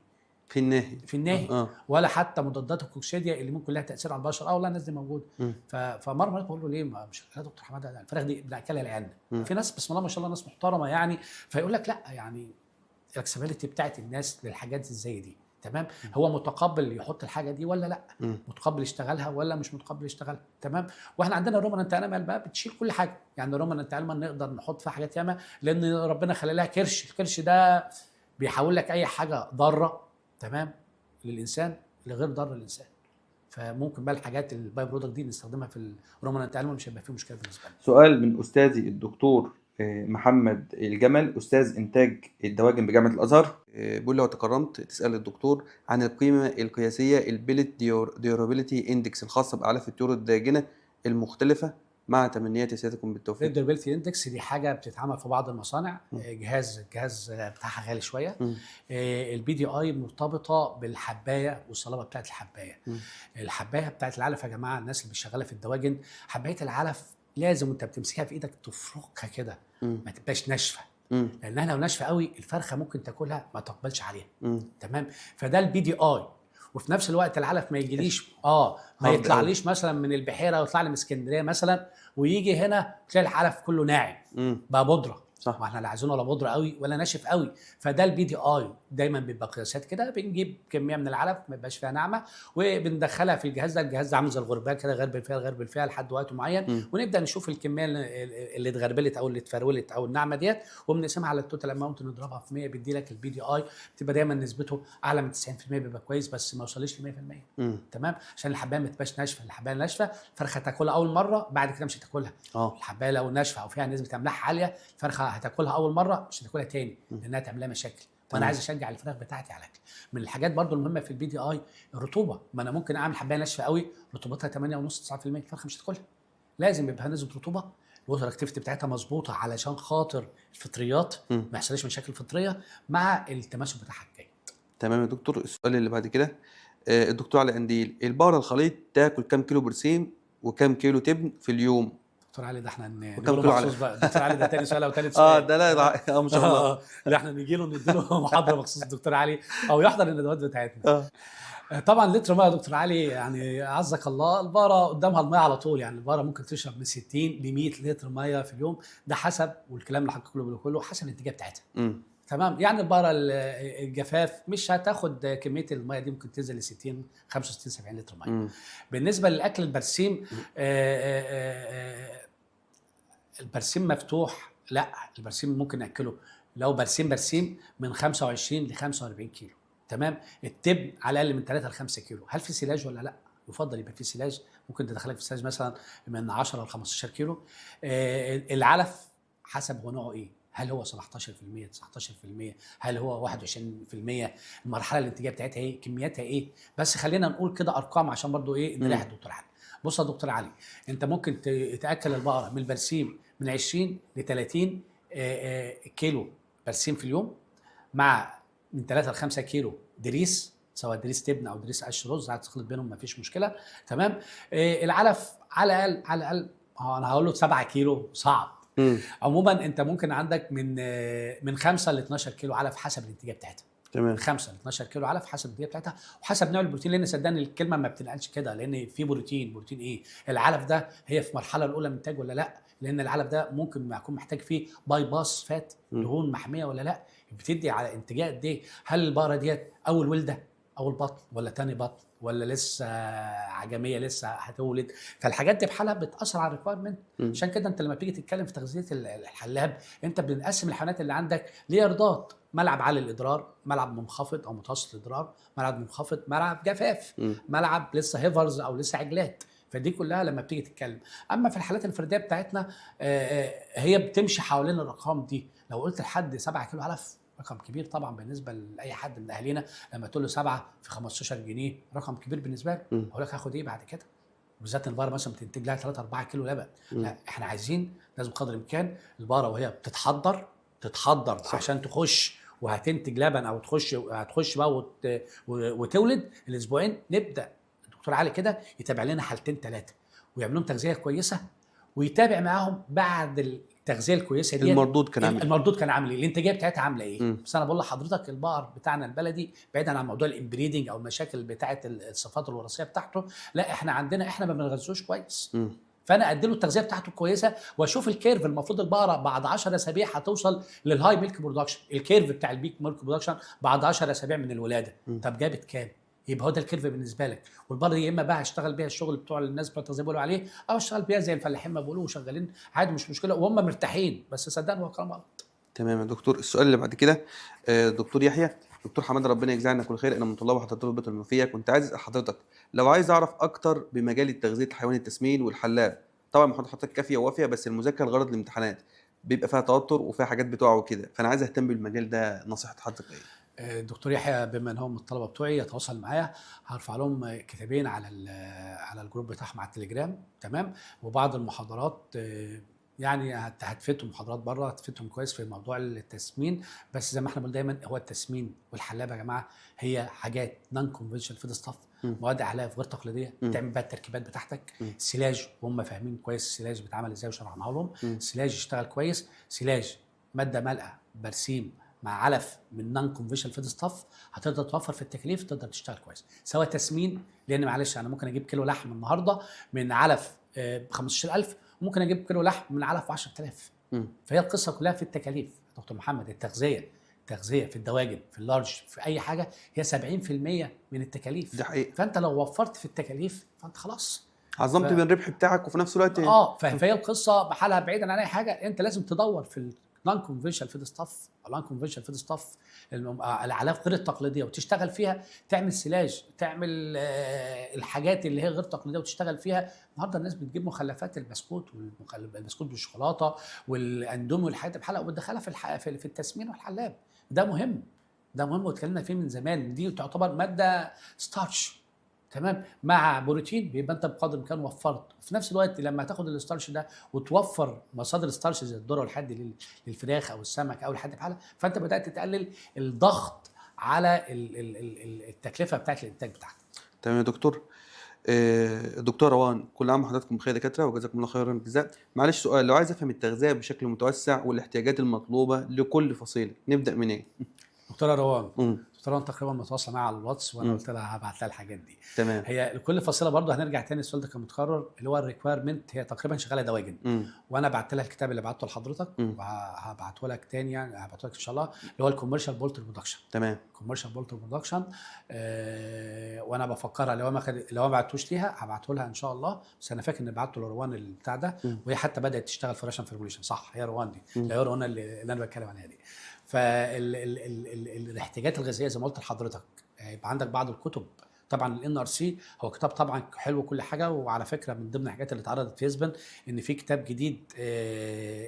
S2: في الناهي.
S1: في الناهي،
S2: اه.
S1: ولا حتى مضادات الكوكسيديا اللي ممكن لها تاثير على البشر. والله الناس دي موجوده.
S2: مم.
S1: فمره مرات بقول له ليه مش يا دكتور حماده الفراخ دي بناكلها العيال.
S2: مم.
S1: في ناس بسم الله ما شاء الله ناس محترمه يعني، فيقول لك لا يعني الاكسبيليتي بتاعت الناس للحاجات زي دي تمام. هو متقبل يحط الحاجه دي ولا لا؟
S2: مم.
S1: متقبل يشتغلها ولا مش متقبل يشتغلها؟ تمام. واحنا عندنا الروماننت انيمال بقى بتشيل كل حاجه، يعني الروماننت انيمال نقدر نحط فيها حاجات ياما، لان ربنا خلى لها كرش، الكرش ده بيحول لك اي حاجه ضاره تمام للانسان لغير ضار للانسان. فممكن بقى الحاجات الباي برودكت دي نستخدمها في الروماننت انيمال، مش هيبقى فيه مشكله بالنسبه لنا.
S2: سؤال من أستاذي الدكتور محمد الجمل، أستاذ إنتاج الدواجن بجامعة الأزهر. بيقول لو تكرمت تسأل الدكتور عن القيمة القياسية البيلت ديورابيلتي اندكس الخاصة بأعلاف الطيور الداجنة المختلفة، مع تمنيات سيادتكم بالتوفيق.
S1: الديورابيلتي اندكس دي حاجه بتتعمل في بعض المصانع، الجهاز بتاعها غالي شويه.
S2: مم.
S1: البي دي اي مرتبطه بالحبايه والصلابه بتاعت الحبايه.
S2: مم.
S1: الحبايه بتاعت العلف يا جماعه، الناس اللي شغاله في الدواجن، حبايه العلف لازم وانت بتمسكها في ايدك تفركها كده،
S2: مم.
S1: ما تبقاش ناشفه،
S2: مم.
S1: لانها لو ناشفه قوي الفرخه ممكن تاكلها ما تقبلش عليها.
S2: مم.
S1: تمام. فده البي دي اي. وفي نفس الوقت العلف ما يجيليش ما
S2: هارد
S1: يطلعليش مثلا من البحيره ويطلع لي من اسكندريه مثلا، ويجي هنا تلاقي العلف كله ناعم
S2: مم.
S1: بقى بودره.
S2: صح.
S1: ما احنا لا عايزينه ولا بودره قوي ولا ناشف قوي. فده البي دي اي دايما بيبقى قياسات كده، بنجيب كميه من العلف ما يبقاش فيها ناعمه، وبندخلها في الجهاز ده. الجهاز ده عامل زي الغربال كده، غربل فيها لحد وقت معين،
S2: مم.
S1: ونبدا نشوف الكميه اللي اتغربلت او اللي اتفرولت او الناعمه ديت، وبنقسمها على التوتال اماونت نضربها في 100، بيدي لك البي دي اي. بتبقى دايما نسبته اعلى من 90%، بيبقى كويس، بس ما يوصلش ل 100%.
S2: مم.
S1: تمام. عشان الحبايه ما تبقاش ناشفه. الحبايه ناشفه الفرخه تاكلها اول مره، بعد كده مش هتاكلها. الحبايه لو ناشفه او فيها نسبه املاح عاليه، الفرخه هتاكلها اول مره مش هتاكلها تاني، لانها تعمل لها مشاكل. وانا عايز اشجع الفراخ بتاعتي على الاكل. من الحاجات برضو المهمه في البي دي اي الرطوبه. ما انا ممكن اعمل حبايه ناشفه قوي رطوبتها 8.5 9%، الفرخه مش هتاكلها. لازم يبقى نسبه رطوبه، الوتر اكتيفيتي بتاعتها مظبوطه، علشان خاطر الفطريات ما يحصلش مشاكل فطريه مع التماسك بتاعها الجيد.
S2: تمام يا دكتور. السؤال اللي بعد كده الدكتور علي قنديل، البقرة الخليط تاكل كام كيلو برسيم وكام كيلو تبن في اليوم؟
S1: دكتور علي ده احنا
S2: وكم
S1: نقوله
S2: كيلو
S1: مخصوص
S2: علف؟
S1: بقى. دكتور علي ده تاني سؤال او تالت سؤال.
S2: ده لا ما شاء الله.
S1: لا احنا نيجي له نديله محاضره مخصوص دكتور علي او يحضر الندوات بتاعتنا.
S2: اه
S1: طبعا لتر ميه يا دكتور علي يعني عزك الله، البقره قدامها الميه على طول، يعني البقره ممكن تشرب من 60 ل 100 لتر ميه في اليوم، ده حسب، والكلام اللي حضرتك كله حسب الانتاجيه بتاعتها.
S2: امم
S1: تمام. يعني البقره الجفاف مش هتاخد كميه الميه دي، ممكن تنزل ل 60 65 70 لتر ميه. بالنسبه للاكل البرسيم، البرسيم مفتوح، لا البرسيم ممكن ناكله لو برسيم من 25 ل 45 كيلو. تمام. التبن على الاقل من 3 ل 5 كيلو. هل في سيلاج ولا لا؟ يفضل يبقى في سيلاج، ممكن تدخلك في سيلاج مثلا من 10 ل 15 كيلو. العلف حسب هو نوعه ايه، هل هو 17% 19%، هل هو 21%، المرحله الانتاجيه بتاعتها ايه، كمياتها ايه. بس خلينا نقول كده ارقام عشان برضو ايه نريح الدكتور علي. بص يا دكتور علي، انت ممكن تاكل البقره من البرسيم من 20 ل 30 كيلو برسيم في اليوم، مع من 3 ل 5 كيلو دريس، سواء دريس تبن او دريس قش رز، عايز تخلط بينهم مفيش مشكله. تمام. العلف على الاقل انا هقول له 7 كيلو صعب. عموما انت ممكن عندك من 5 ل 12 كيلو علف حسب الانتاجيه بتاعتها.
S2: تمام.
S1: 5 ل 12 كيلو علف حسب الانتاجيه بتاعتها وحسب نوع البروتين، لان صدقني الكلمه ما بتنقالش كده، لان في بروتين ايه العلف ده، هي في المرحله الاولى من الانتاج ولا لا، لان العلف ده ممكن ما يكون محتاج فيه باي باس فات، دهون محميه ولا لا، بتدي على انتاجيه قد ايه. هل البقره ديت اول ولده، اول بطن، ولا تاني بطن، ولا لسه عجميه لسه هتولد. فالحاجات دي بحالها بتاثر على الريكوايرمنت. عشان كده انت لما بتيجي تتكلم في تغذيه الحلاب، انت بنقسم الحيوانات اللي عندك لارضات: ملعب عالي الادرار، ملعب منخفض او متوسط الادرار، ملعب منخفض، ملعب جفاف، ملعب لسه هيفرز او لسه عجلات. فدي كلها لما بتيجي تتكلم. اما في الحالات الفرديه بتاعتنا هي بتمشي حوالين الارقام دي. لو قلت لحد 7 كيلو علف، رقم كبير طبعا بالنسبه لاي حد من اهالينا. لما تقول له 7 في 15 جنيه رقم كبير بالنسبه له. اقول لك هاخد ايه بعد كده؟ بالذات البقره مثلا بتنتج لها 3 4 كيلو لبن. لا احنا عايزين لازم قدر الامكان البقره وهي بتتحضر صح. عشان تخش وهتنتج لبن او هتخش بقى وتولد الاسبوعين، نبدا الدكتور علي كده يتابع لنا حالتين 3 ويعمل لهم تغذيه كويسه، ويتابع معاهم بعد التغذيه الكويسه دي
S2: المردود كان عامل
S1: ايه، الانتاجيه بتاعتها عامله ايه. بس انا بقول لحضرتك البقر بتاعنا البلدي، بعيدا عن موضوع الامبريدنج او المشاكل بتاعه الصفات الوراثيه بتاعته، لا احنا ما بنغذوش كويس. فانا ادي له التغذيه بتاعته كويسه، واشوف الكيرف. المفروض البقره بعد 10 اسابيع هتوصل للهاي ميلك برودكشن، الكيرف بتاع البيك ميلك برودكشن بعد 10 اسابيع من الولاده. طب جابت كام؟ يبقى هو ده الكيرف بالنسبه لك. والبقره يا اما بقى هشتغل بيها الشغل بتوع الناس بتوع التغذيه بيقولوا عليه، او اشتغل بيها زي الفلاحين ما بيقولوا وشغالين عادي مش مشكله وهم مرتاحين، بس صدقني هو كلام غلط.
S2: تمام يا دكتور. السؤال اللي بعد كده دكتور يحيى، دكتور حماده ربنا يجزاه عنا كل خير، انا من طلاب وحضرتك البيطري المنوفيه. كنت عايز اسال حضرتك لو عايز اعرف اكتر بمجال التغذيه الحيواني التسمين والحلاب. طبعا محاضرة حضرتك كافيه ووافيه، بس المذاكره لغرض الامتحانات بيبقى فيها توتر وفيها حاجات بتقع وكده، فانا عايز اهتم بالمجال ده، نصيحه حضرتك ايه؟
S1: الدكتور يحيى بما ان هو من الطلبه بتوعي يتواصل معايا، هرفع لهم كتابين على الجروب بتاعهم على التليجرام. تمام. وبعض المحاضرات يعني هتفيدهم، محاضرات بره هتفيدهم كويس في موضوع التسمين. بس زي ما احنا بنقول دايما، هو التسمين والحلابه يا جماعه هي حاجات نون كونفنشنال فيد ستاف، مواد اعلاف غير تقليديه، تعمل بقى التركيبات بتاعتك. سيلاج وهم فاهمين كويس السيلاج بيتعمل ازاي وشرحناه لهم. سيلاج يشتغل كويس، سيلاج ماده مالئه برسيم مع علف من نون كونفنشنال فيد ستاف، هتقدر توفر في التكاليف، تقدر تشتغل كويس. سواء تسمين، لان معلش انا ممكن اجيب كيلو لحم النهارده من علف ب 15,000، وممكن اجيب كيلو لحم من علف ب 10,000. فهي القصه كلها في التكاليف دكتور محمد. التغذيه في الدواجن في اللارج في اي حاجه هي 70% من التكاليف.
S2: دي حقيقة.
S1: فانت لو وفرت في التكاليف فانت خلاص
S2: عظمت من الربح بتاعك، وفي نفس الوقت
S1: فهي القصه بحالها بعيدا عن اي حاجه. انت لازم تدور في النون كونفنشنال فيد ستاف، النون كونفنشنال فيد ستاف الاعلاف غير التقليديه، وتشتغل فيها، تعمل سيلاج، تعمل الحاجات اللي هي غير تقليديه وتشتغل فيها. النهارده الناس بتجيب مخلفات البسكوت والبسكوت بالشوكولاته والاندومي والحاجات دي بحلقه وبتدخلها في التسمين والحلاب. ده مهم واتكلمنا فيه من زمان. دي تعتبر ماده ستارش، تمام، مع بروتين، بيبقى انت بقدر الامكان وفرت. في نفس الوقت لما تاخد الستارش ده وتوفر مصادر ستارش زي الذره والحد للفراخ او السمك او الحد بحاله، فانت بدات تقلل الضغط على التكلفه بتاعت الانتاج بتاعتك.
S2: تمام يا دكتور. دكتور روان، كل عام وحضراتكم بخير يا دكاتره، وجزاكم الله خيرا الجزاء. معلش سؤال، لو عايز افهم التغذيه بشكل متوسع والاحتياجات المطلوبه لكل فصيله، نبدا منين؟
S1: دكتوره روان،
S2: امم
S1: دكتوره روان تقريبا متواصله معايا على الواتس، وانا
S2: امم
S1: قلت لها هبعت لها الحاجات دي.
S2: تمام.
S1: هي لكل فصيله برضه هنرجع تاني، السؤال ده كان متكرر، اللي هو الريكويرمنت، هي تقريبا شغاله دواجن.
S2: امم
S1: وانا بعت لها الكتاب اللي بعته لحضرتك،
S2: امم
S1: وهبعته لك تاني، يعني هبعته لك ان شاء الله، اللي هو الكوميرشال بولتر برودكشن.
S2: تمام.
S1: كوميرشال بولتر برودكشن. وانا بفكرها، لو ما بعتوش ليها هبعته لها ان شاء الله، بس انا فاكر اني بعته لروان البتاع ده، وهي حتى بدات تشتغل في راشن فورميوليشن. صح، هي روان دي، لا هي روان اللي انا بتكلم عنها دي. فالاحتياجات الغذائيه زي ما قلت لحضرتك، يبقى عندك بعض الكتب. طبعا الان ار سي هو كتاب طبعا حلو وكل حاجه، وعلى فكره من ضمن الحاجات اللي اتعرضت في يسبن ان في كتاب جديد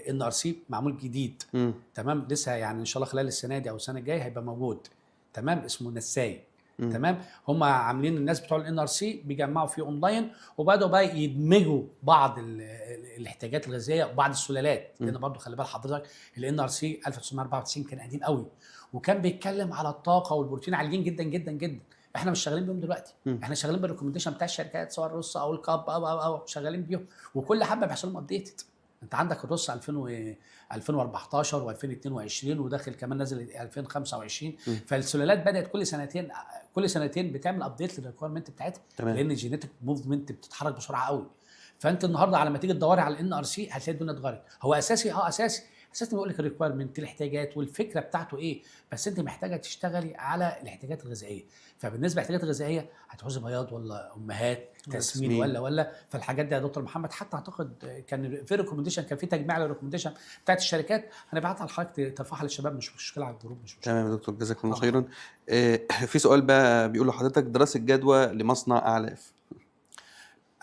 S1: ان ار سي معمول جديد.
S2: امم
S1: تمام، لسه يعني ان شاء الله خلال السنه دي او السنه الجايه هيبقى موجود. تمام، اسمه نساي. تمام، هم عاملين الناس بتوع الان ار سي بيجمعوا فيه اونلاين، وبداوا بقى يدمجوا بعض الاحتياجات الغذائيه وبعض السلالات، لان برضو خلي بال حضرتك الان ار سي 1994 كان قديم قوي، وكان بيتكلم على الطاقه والبروتين عاليين جدا جدا جدا. احنا مش شغالين بيهم دلوقتي، احنا شغالين بالريكومنديشن بتاع الشركات، سواء الروس او الكاب او شغالين بيهم، وكل حبه بيحصل لهم ابديتد. انت عندك الروس 2014 و2022 وداخل كمان نازل 2025. فالسلالات بدات كل سنتين بتعمل ابديت للريكويرمنت بتاعتها، لان الجينيتك موفمنت بتتحرك بسرعه قوي. فانت النهارده على ما تيجي تدوري على الان ار سي هتلاقي الدنيا اتغيرت. هو اساسي، اساسي بيقول لك الريكويرمنت، الاحتياجات والفكره بتاعته ايه، بس انت محتاجه تشتغلي على الاحتياجات الغذائيه. فبالنسبه للاحتياجات الغذائيه هتعوزي بياض ولا امهات، تسمين ولا فالحاجات دي يا دكتور محمد، حتى اعتقد كان في ريكومنديشن، كان في تجميع للريكومنديشن بتاعت الشركات، هنبعتها لحضرتك ترفعها للشباب، مش مشكله على الجروب، مش مشكله.
S2: تمام يا دكتور، جزاكم الله خيرا. في سؤال بقى بيقول لحضرتك، دراسه جدوى لمصنع اعلاف.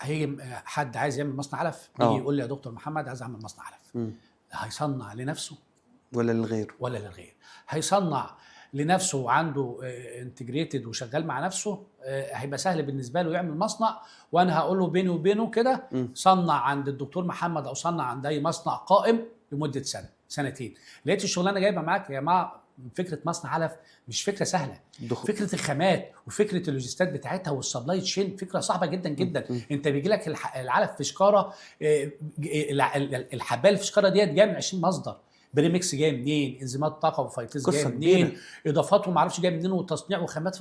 S1: هيجي حد عايز يعمل مصنع علف، يجي يقول لي يا دكتور محمد عايز اعمل مصنع علف. هيصنع لنفسه
S2: ولا للغير؟
S1: ولا للغير. هيصنع لنفسه وعنده انتجريتد وشغال مع نفسه، هيبقى سهل بالنسبه له يعمل مصنع، وانا هقول له بيني وبينه كده صنع عند الدكتور محمد او صنع عند اي مصنع قائم لمده سنه سنتين. لقيت الشغلانه جايبه معاك يا جماعه، فكره مصنع علف مش فكره سهله. فكره الخامات وفكره اللوجيستات بتاعتها والسبلاي تشين فكره صعبه جدا جدا. انت بيجي لك العلف في شكاره، الحبايه في شكاره ديت جايه من 20 مصدر، بريمكس جاي منين، انزيمات طاقه وفيتيز جاي منين، اضافاته ما اعرفش جاي منين، وتصنيع وخامات.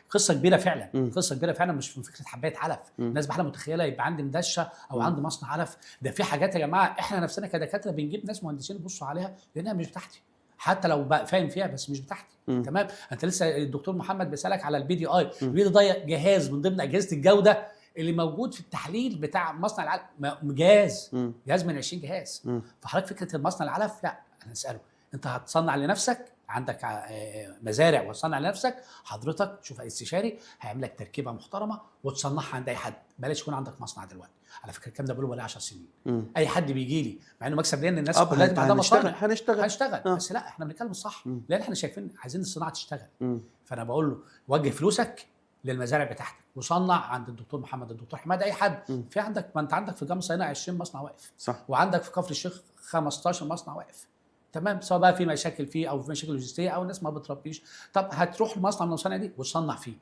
S1: قصه كبيره فعلا، قصه كبيره فعلا، مش من فكره حبايه علف. الناس بحالها متخيله يبقى عندي مدشه او عندي مصنع علف. ده في حاجات يا جماعه احنا نفسنا كدكاتره بنجيب ناس مهندسين يبصوا عليها لانها مش بتاعتي، حتى لو بقى فاهم فيها بس مش بتاعتي. تمام، انت لسه الدكتور محمد بيسالك على البي دي اي. البي دي اي جهاز من ضمن اجهزه الجوده اللي موجود في التحليل بتاع مصنع العلف، جهاز من 20 جهاز. فحضرتك فكره المصنع العلف، لا انا اساله انت هتصنع لنفسك، عندك مزارع وتصنع لنفسك، حضرتك شوف استشاري هيعمل لك تركيبه محترمه وتصنعها عند اي حد، بلاش يكون عندك مصنع دلوقتي. على فكره الكلام ده بقوله بقالي 10 سنين. اي حد بيجي لي مع انه مكسب، لان الناس كلها عندها مصانع، هنشتغل بس لا احنا بنتكلم الصح، لان احنا شايفين عايزين الصناعه تشتغل. فانا بقول له وجه فلوسك للمزارع بتاعتك وصنع عند الدكتور محمد، الدكتور حماد، اي حد. في عندك، ما انت عندك في جامعه صيناء 20 مصنع واقف،
S2: صح،
S1: وعندك في كفر الشيخ 15 مصنع واقف. تمام، سواء بقى في مشاكل فيه او في مشاكل لوجستيه او الناس ما بتربيش. طب هتروح المصنع من المصانع دي وتصنع فيه،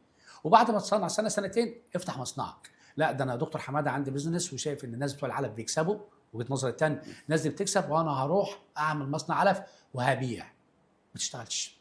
S1: وبعد ما تصنع سنه سنتين افتح مصنعك. لا ده انا يا دكتور حماده عندي بزنس وشايف ان الناس بتوع العلف بيكسبوا، وجهه نظري الثانيه الناس دي بتكسب، وانا هروح اعمل مصنع علف وهبيع. ما تشتغلش،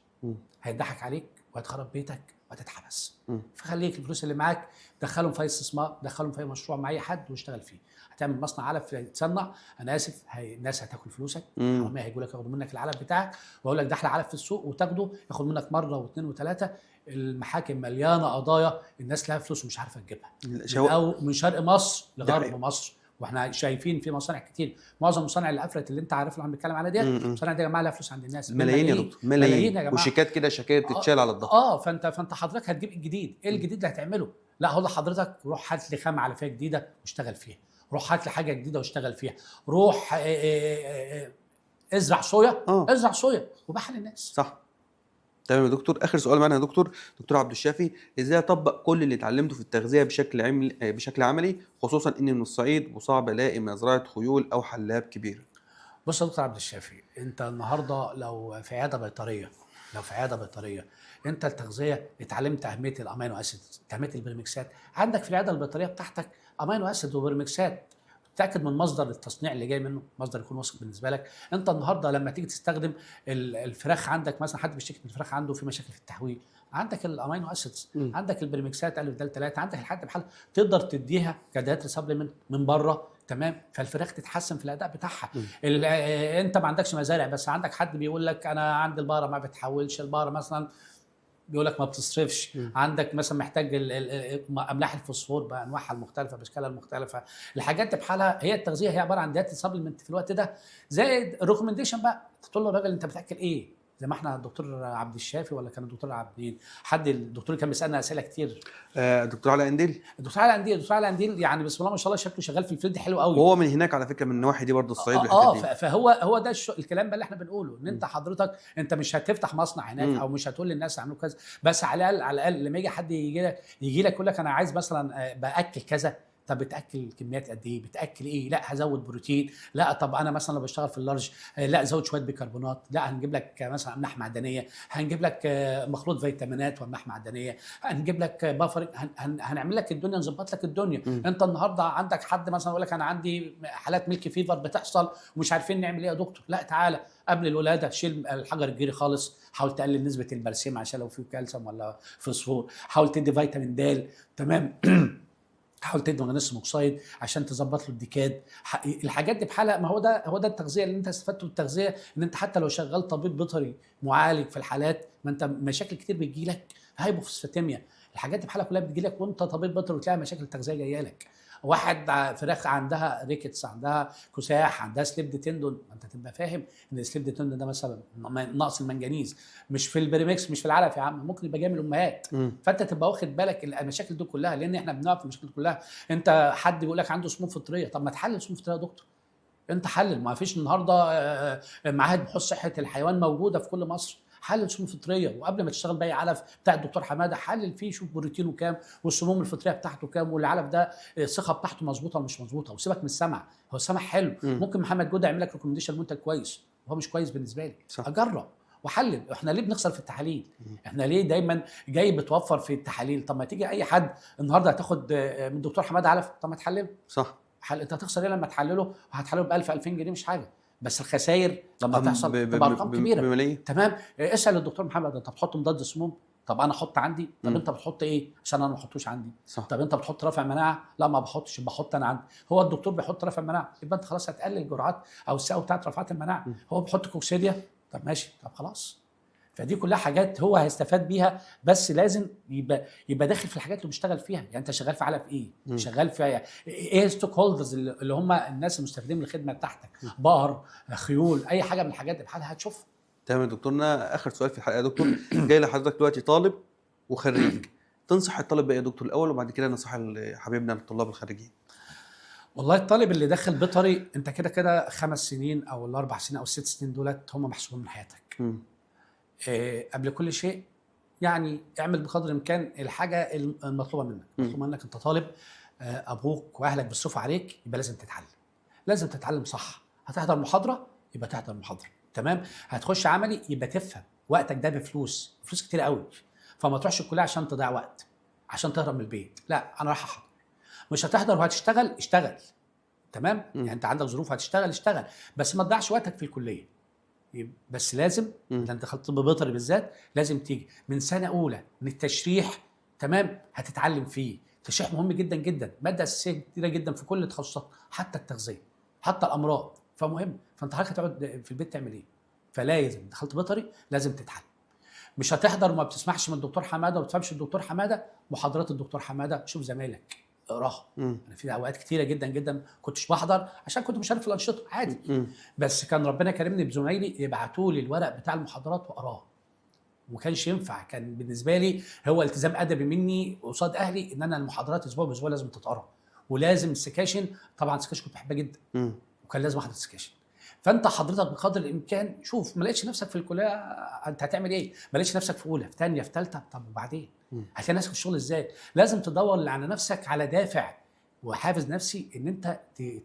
S1: هيضحك عليك وهتخرب بيتك وهتتحبس. فخليك الفلوس اللي معاك دخلهم في استثمار، دخلهم في مشروع مع اي حد واشتغل فيه. هتعمل مصنع علف يتصنع، انا اسف الناس هتاكل فلوسك، حراميه هيجوا لك ياخدوا منك العلف بتاعك، واقول لك ده احلى علف في السوق وتاخده، ياخد منك مره واثنين وثلاثه. المحاكم مليانه قضايا الناس لها فلوس ومش عارفه تجيبها، او من شرق مصر لغرب مصر، واحنا شايفين في مصانع كتير. معظم المصانع اللي قفلت اللي انت عارف اللي عم بنتكلم عليها ديت، المصانع دي يا جماعه لها فلوس عند الناس
S2: ملايين يا دكتور، ملايين يا جماعه، وشيكات كده، شكاير تتشال على الظهر.
S1: فانت حضرتك هتجيب الجديد، ايه الجديد اللي هتعمله؟ لا هو حضرتك روح هات لي خامه علفيه جديده واشتغل فيها، روح هات لي حاجه جديده واشتغل فيها، روح ازرع صويا، ازرع صويا وبيعها للناس.
S2: صح. تمام يا دكتور، اخر سؤال معانا يا دكتور عبد الشافي، ازاي اطبق كل اللي اتعلمته في التغذيه بشكل عملي، خصوصا اني من الصعيد وصعب الاقي مزرعه خيول او حلاب كبير؟
S1: بص يا دكتور عبد الشافي، انت النهارده لو في عياده بيطريه انت التغذيه اتعلمت اهميه الامينو اسيد، اهميه البريمكسات، عندك في العياده البيطريه بتاعتك امينو اسيد وبريمكسات، تاكد من مصدر التصنيع اللي جاي منه، مصدر يكون واثق بالنسبه لك. انت النهارده لما تيجي تستخدم الفراخ، عندك مثلا حد بيشتكي من الفراخ عنده في مشاكل في التحويل، عندك الامينو اسيدز،
S2: مم.
S1: عندك البريمكسات الف د 3، عندك الحاجات بحال تقدر تديها كدايتري سبلمنت من بره، تمام، فالفراخ تتحسن في الاداء بتاعها.
S2: مم.
S1: انت ما عندكش مزارع، بس عندك حد بيقول لك انا عندي البقره ما بتحولش، البقره مثلا بيقول لك ما بتصرفش،
S2: مم.
S1: عندك مثلا محتاج املاح الفوسفور بانواعها المختلفه باشكالها المختلفه. الحاجات دي بحالها هي التغذيه، هي عباره عن دايت سبلمنت في الوقت ده، زائد الريكومنديشن بقى تقول له الراجل انت بتاكل ايه، زي ما احنا الدكتور عبد الشافي ولا كان الدكتور عبد حد، الدكتور كان بيسالنا اسئله كتير.
S2: دكتور علاء انديل،
S1: الدكتور علاء انديل يعني بسم الله ما شاء الله شكله شغال في الفيلد حلو قوي.
S2: وهو من هناك على فكره، من النواحي دي برضه الصعيد والحتت دي.
S1: فهو ده الكلام بقى اللي احنا بنقوله، ان انت حضرتك انت مش هتفتح مصنع هناك او مش هتقول للناس اعملوا كذا، بس على الاقل لما يجي حد يجي لك يقول لك انا عايز مثلا باكل كذا، طب بتاكل كميات قد ايه، بتاكل ايه، لا هزود بروتين، لا طب انا مثلا لو بشتغل في اللارج لا زود شويه بيكربونات، لا هنجيب لك مثلا املاح معدنيه، هنجيب لك مخلوط فيتامينات واملاح معدنيه، هنجيب لك بافر، هنعمل لك الدنيا، نظبط لك الدنيا. انت النهارده عندك حد مثلا يقول لك انا عندي حالات ميلك فيفر بتحصل ومش عارفين نعمل ايه يا دكتور، لا تعالى قبل الولاده شيل الحجر الجيري خالص، حاول تقلل نسبه البرسيم عشان لو في كالسيوم ولا فوسفور، حاول تدي فيتامين د، تمام حاول تدي مغنيسيوم اوكسيد عشان تظبط له الديكاد. الحاجات دي بحالها، ما هو ده التغذيه اللي انت استفدته بالتغذيه، ان انت حتى لو شغال طبيب بيطري معالج في الحالات، ما انت مشاكل كتير بتجي لك، هايبوفوسفاتيميا، الحاجات دي بحالها كلها بتجي لك وانت طبيب بيطري وتلاقي مشاكل تغذيه جايه لك. واحد فراخ عندها ريكتس، عندها كساح، عندها سليب تندون، انت تبقى فاهم ان السليب تندون ده مثلا نقص المنجنيز، مش في البريمكس مش في العلف يا عم، ممكن يبقى جاي من الامهات. فانت تبقى واخد بالك المشاكل دي كلها، لان احنا بنعرف المشاكل دي كلها. انت حد بيقول لك عنده سموم فطريه، طب ما تحلل سموم فطريه يا دكتور، انت حلل، ما فيش النهارده معاهد بحوث صحه الحيوان موجوده في كل مصر، حلل سموم فطريه، وقبل ما تشتغل باي علف بتاع الدكتور حماده حلل فيه، شوف بروتينه كام والسموم الفطريه بتاعته كام، والعلف ده الثقه بتاعته مظبوطه ولا مش مظبوطه، وسيبك من السمع، هو السمع حلو، ممكن محمد جوده يعمل لك ريكومنديشن منتج كويس وهو مش كويس بالنسبه لي،
S2: صح.
S1: اجرب وحلل. احنا ليه بنخسر في التحاليل؟ احنا ليه دايما جاي بتوفر في التحاليل؟ طب ما تيجي اي حد النهارده هتاخد من الدكتور حماده علف، طب ما تحلله.
S2: صح.
S1: انت هتخسر ايه لما تحلله؟ وهتحلله ب 1000 2000 جنيه مش حاجه، بس الخسائر لما تحصل تبقى ارقام كبيره.
S2: بملايين.
S1: تمام، اسال الدكتور محمد انت بتحط مضاد سموم؟ طب انا احط عندي؟ طب انت بتحط ايه عشان انا ما احطوش عندي؟
S2: صح.
S1: طب انت بتحط رافع مناعه؟ لا ما بحطش، بحط انا عندي. هو الدكتور بيحط رافع مناعه، يبقى انت خلاص هتقلل جرعات او السعه بتاعت رفعات المناعه. هو بيحط كوكسيديا، طب ماشي، طب خلاص. فدي كلها حاجات هو هيستفاد بيها، بس لازم يبقى داخل في الحاجات اللي بيشتغل فيها. يعني انت شغال في علف ايه؟ شغال في ايه ستوك هولدرز اللي هم الناس المستفيدين من الخدمه بتاعتك، بقر، خيول، اي حاجه من الحاجات دي بحالها هتشوفها.
S2: تمام يا دكتورنا، اخر سؤال في الحلقه يا دكتور. جاي لحضرتك دلوقتي طالب وخريج، تنصح الطالب بايه يا دكتور الاول، وبعد كده نصح حبيبنا الطلاب الخارجين؟
S1: والله الطالب اللي داخل بيطري انت كده كده 5 سنين او ال4 سنين او ال6 سنين دولت هم محسوبين من حياتك. قبل كل شيء يعني اعمل بقدر الامكان الحاجه المطلوبه منك. مطلوبه منك انت طالب، ابوك واهلك بيصرفوا عليك، يبقى لازم تتعلم، لازم تتعلم صح. هتحضر محاضره يبقى تحضر محاضره، تمام، هتخش عملي يبقى تفهم، وقتك ده بفلوس كتير قوي، فما تروحش الكليه عشان تضيع وقت، عشان تهرب من البيت، لا انا رايح احضر. مش هتحضر وهتشتغل، اشتغل، تمام، يعني انت عندك ظروف هتشتغل، اشتغل، بس ما تضيعش وقتك في الكليه. بس لازم اذا انت دخلت طب بيطري بالذات لازم تيجي من سنه اولى من التشريح، تمام، هتتعلم فيه. التشريح مهم جدا جدا، ماده اساسيه كتيره جدا في كل التخصصات، حتى التغذيه، حتى الامراض، فمهم. فانت حضرتك هتقعد في البيت تعمل ايه؟ فلازم دخلت بيطري لازم تتعلم. مش هتحضر وما بتسمعش من الدكتور حماده وما بتفهمش الدكتور حماده، محاضرات الدكتور حماده شوف زمايلك اقراها. انا في اوقات كتيره جدا جدا كنتش بحضر عشان كنت مشارك في الانشطه عادي، بس كان ربنا كرمني بزمايلي يبعتوا لي الورق بتاع المحاضرات واقراه، وما كانش ينفع، كان بالنسبه لي هو التزام ادبي مني قصاد اهلي ان انا المحاضرات اسبوع باسبوع لازم تتقرا، ولازم السكاشن، طبعا السكاشن كنت بحبها جدا وكان لازم احضر السكاشن. فانت حضرتك بقدر الامكان شوف، ما لقيتش نفسك في الكليه انت هتعمل ايه؟ ما لقيتش نفسك في اولى، في ثانيه، في ثالثه، طب وبعدين هتلاقي نفسك في الشغل ازاي؟ لازم تدور على نفسك على دافع وحافز نفسي ان انت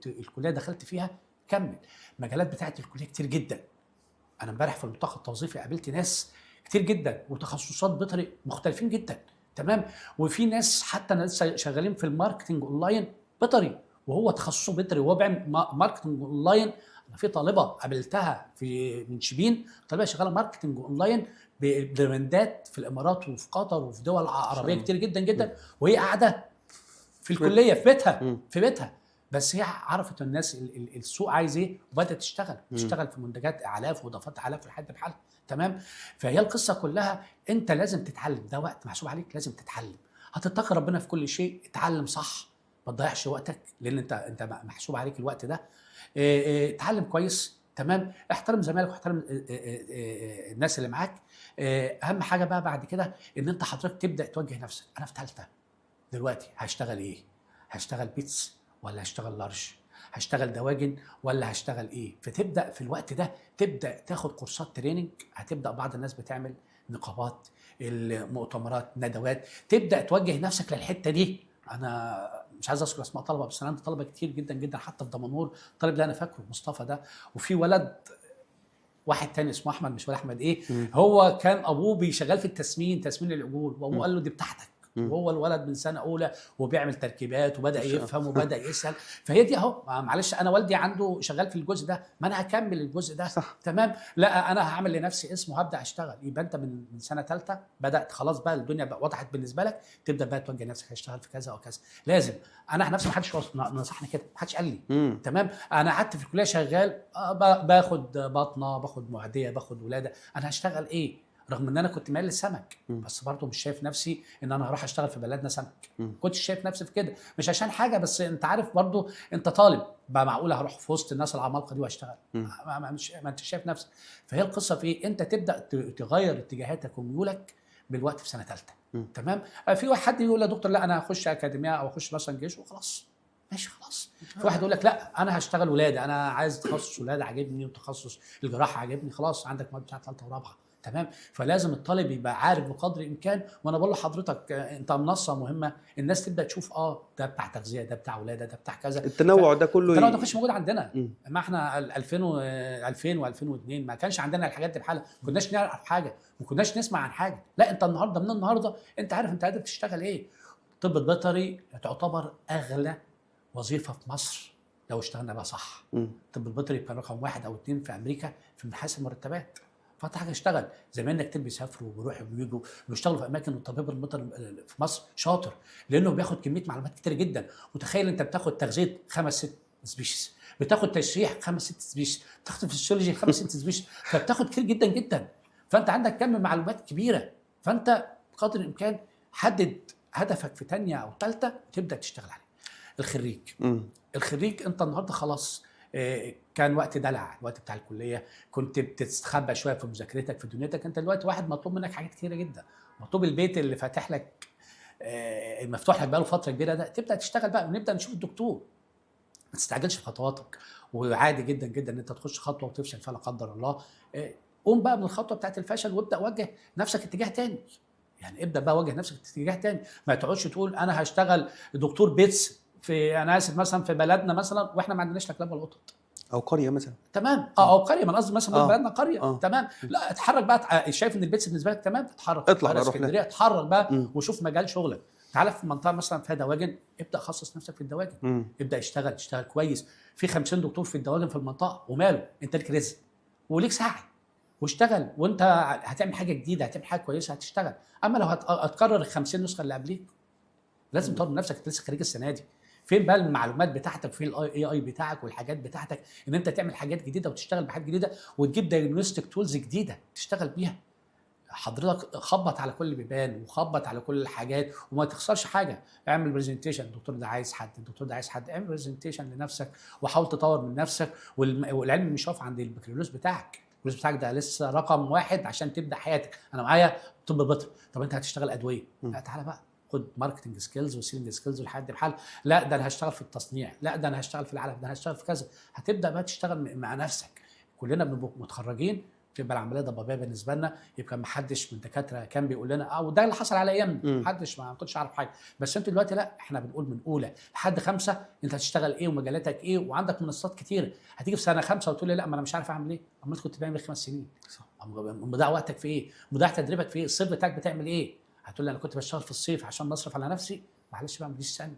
S1: الكليه دخلت فيها كمل. المجالات بتاعت الكليه كتير جدا. انا امبارح في الملتقى التوظيفي قابلت ناس كتير جدا، وتخصصات بيطري مختلفين جدا. تمام. وفي ناس حتى لسه شغالين في الماركتنج اونلاين بيطري وهو تخصصه بيطري وهو بيعمل ماركتنج اونلاين. انا في طالبه قابلتها من شبين، طالبه شغاله ماركتنج اونلاين براندات في الامارات وفي قطر وفي دول عربيه كتير جدا جدا، وهي قاعده في الكليه في بيتها بس هي عرفت الناس السوق عايز ايه وبدات تشتغل في منتجات اعلاف واضافات اعلاف لحد بحال. تمام. فهي القصه كلها انت لازم تتعلم، ده وقت محسوب عليك لازم تتعلم. هتتقي ربنا في كل شيء، اتعلم صح، ما تضيعش وقتك لان انت محسوب عليك الوقت ده. اتعلم كويس. تمام. احترم زمايلك واحترم الناس اللي معاك. اهم حاجه بقى بعد كده ان انت حضرتك تبدا توجه نفسك. انا في ثالثه دلوقتي هشتغل ايه؟ هشتغل بيتس ولا هشتغل لارج؟ هشتغل دواجن ولا هشتغل ايه؟ فتبدا في الوقت ده تبدا تاخد كورسات تريننج. هتبدا بعض الناس بتعمل نقابات، المؤتمرات، ندوات، تبدا توجه نفسك للحته دي. انا مش عايز اذكر اسماء طلبه بس انا عندي طلبه كتير جدا جدا حتى في دمنهور. الطالب ده انا فاكره مصطفى ده، وفي ولد واحد تاني اسمه احمد، مش ولا احمد ايه، هو كان ابوه بيشغال في تسمين العجول وابوه قال له دي بتاعتك، وهو الولد من سنه اولى وبيعمل تركيبات وبدا يفهم وبدا يسال. فهي دي اهو. معلش انا والدي عنده شغال في الجزء ده، ما انا هكمل الجزء ده.
S2: صح.
S1: تمام. لا انا هعمل لنفسي اسم وهبدا اشتغل. يبقى انت من سنه ثالثه بدات خلاص بقى الدنيا بقى وضحت بالنسبه لك، تبدا بقى توجه نفسك هشتغل في كذا وكذا. لازم. انا عن نفسي ما حدش نصحني كده، ما حدش قال لي. تمام. انا قعدت في الكليه شغال باخد باطنه، باخد معديه، باخد ولاده. انا هشتغل ايه؟ رغم ان انا كنت مايل للسمك بس برضه مش شايف نفسي ان انا هروح اشتغل في بلدنا سمك. كنتش شايف نفسي في كده، مش عشان حاجه بس انت عارف برضه انت طالب بقى، معقوله هروح في وسط الناس العمالقه دي واشتغل؟ ما انت شايف نفسك. فهي القصه في ايه؟ انت تبدا تغير اتجاهاتك وميولك بالوقت في سنه ثالثه. تمام. في واحد حد يقول يا دكتور لا انا هخش اكاديميه او اخش مثلا جيش وخلاص. ماشي خلاص. في واحد يقول لك لا انا هشتغل ولاده، انا عايز تخصص ولاده عاجبني وتخصص الجراحه عاجبني، خلاص عندك مواد بتاعت ثالثه ورابعه. تمام. فلازم الطالب يبقى عارف بقدر الامكان. وانا بقول لحضرتك انت منصه مهمه، الناس تبدا تشوف ده بتاع تغذيه، ده بتاع ولاده، ده بتاع كذا.
S2: التنوع ده كله
S1: التنوع ده مش موجود عندنا. ما احنا 2000 و2002 ما كانش عندنا الحاجات دي بحالها، ما كناش نعرف حاجه، ما كناش نسمع عن حاجه. لا انت النهارده من النهارده انت عارف انت قادر تشتغل ايه. الطب البيطري تعتبر اغلى وظيفه في مصر لو اشتغلنا بقى صح. الطب البيطري كان رقم 1 أو 2 في امريكا في محاسن المرتبات. فانت حاجه اشتغل. زمايلنا كتير بيسافروا وبيروحوا وبيجوا ويشتغلوا في اماكن. الطبيب البيطري في مصر شاطر لانه بياخد كميه معلومات كتير جدا. متخيل انت بتاخد تغذيه 5-6 سبيشيز، بتاخد تشريح 5-6 سبيشيز، بتاخد فيسيولوجي 5-6 سبيشيز، فبتاخد كتير جدا جدا. فانت عندك كم معلومات كبيره. فانت بقدر الامكان حدد هدفك في ثانيه او ثالثه وتبدا تشتغل عليه. الخريج انت النهارده خلاص كان وقت دلع، الوقت بتاع الكليه كنت بتستخبى شويه في مذاكرتك في دنيتك. انت دلوقتي واحد مطلوب منك حاجات كتيره جدا، مطلوب البيت اللي فاتح لك المفتوح لك بقاله فتره كبيره ده تبدا تشتغل بقى ونبدا نشوف الدكتور. ما تستعجلش في خطواتك، وعادي جدا جدا ان انت تخش خطوه وتفشل فيها لا قدر الله. قوم بقى من الخطوه بتاعت الفشل وابدا وجه نفسك اتجاه تاني. يعني ابدا بقى وجه نفسك اتجاه تاني، ما تقعدش تقول انا هشتغل دكتور بيتس في انا اسف مثلا في بلدنا مثلا واحنا ما عندناش لا كلاب ولا قطط
S2: او قريه مثلا.
S1: تمام. او قريه، ما انا قصدي مثلا بلدنا قريه. تمام. لا اتحرك بقى. شايف ان البيتس بالنسبه لك تمام، اتحرك
S2: اطلع بقى، روح
S1: اسكندريه، اتحرك بقى وشوف مجال شغلك. تعالى في منطقه مثلا فيها دواجن، ابدا خصص نفسك في الدواجن. ابدا اشتغل كويس. في 50 دكتور في الدواجن في المنطقه وماله، انت ليك رزق وليك ساعه واشتغل. وانت هتعمل حاجه جديده، هتعمل حاجه كويسه هتشتغل. اما لو هتكرر ال 50 نسخه اللي قبليك لازم تطور من نفسك. انت لسه خريج السنه دي، فين بقى المعلومات بتاعتك، في الاي اي بتاعك والحاجات بتاعتك ان انت تعمل حاجات جديده وتشتغل بحاجات جديده وتجيب دايجنوستيك تولز جديده تشتغل بيها. حضرتك خبط على كل بيبان وخبط على كل الحاجات وما تخسرش حاجه. اعمل برزنتيشن، الدكتور ده عايز حد، الدكتور ده عايز حد، اعمل برزنتيشن لنفسك وحاول تطور من نفسك. والعلم مش واقف عند البكالوريوس بتاعك. البكالوريوس بتاعك ده لسه رقم 1 عشان تبدا حياتك. انا معايا طب بيطري، طب انت هتشتغل ادويه، لا تعالى بقى خد ماركتنج سكيلز وسيلينج سكيلز والحاجات دي بحال. لا ده انا هشتغل في التصنيع، لا ده انا هشتغل في العلف، ده انا هشتغل في كذا. هتبدا بقى تشتغل مع نفسك. كلنا بنبقى متخرجين تبقى العمليه ضبابيه بالنسبه لنا، يبقى ما حدش من الدكاتره كان بيقول لنا وده اللي حصل على ايامنا، ما حدش ما كنتش عارف حاجه. بس انتوا دلوقتي لا، احنا بنقول من اولى لحد 5 انت هتشتغل ايه ومجالاتك ايه، وعندك منصات كتير. هتيجي في سنه 5 وتقول لي لا ما انا مش عارف اعمل ايه. امال كنت بتعمل 5 سنين؟
S2: صح.
S1: مضيع وقتك في ايه؟ مضيع تدريبك في ايه؟ الصيف بتاعك بتعمل ايه؟ هتقول لي انا كنت بشتغل في الصيف عشان نصرف على نفسي. معلش بقى، ما تجيش تسالني،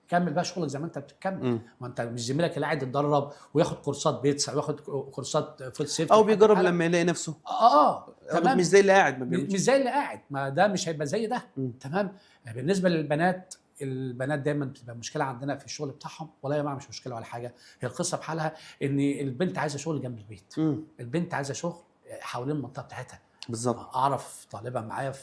S1: كمل بقى شغلك زي ما انت بتكمل. ما انت مش زميلك اللي قاعد يتدرب وياخد كورسات بيتس او ياخد كورسات فود سيفتي
S2: او بيجرب لما يلاقي نفسه.
S1: تمام.
S2: مش زي اللي قاعد ما
S1: مش
S2: بيعملش.
S1: زي اللي قاعد، ما ده مش هيبقى زي ده. تمام. بالنسبه للبنات، البنات دايما بتبقى مشكله عندنا في الشغل بتاعهم. والله يا جماعه مش مشكله ولا حاجه، هي القصه بحالها ان البنت عايزه شغل جنب البيت. البنت عايزه شغل حوالين المنطقه بتاعتها.
S2: بالظبط.
S1: اعرف طالبه معايا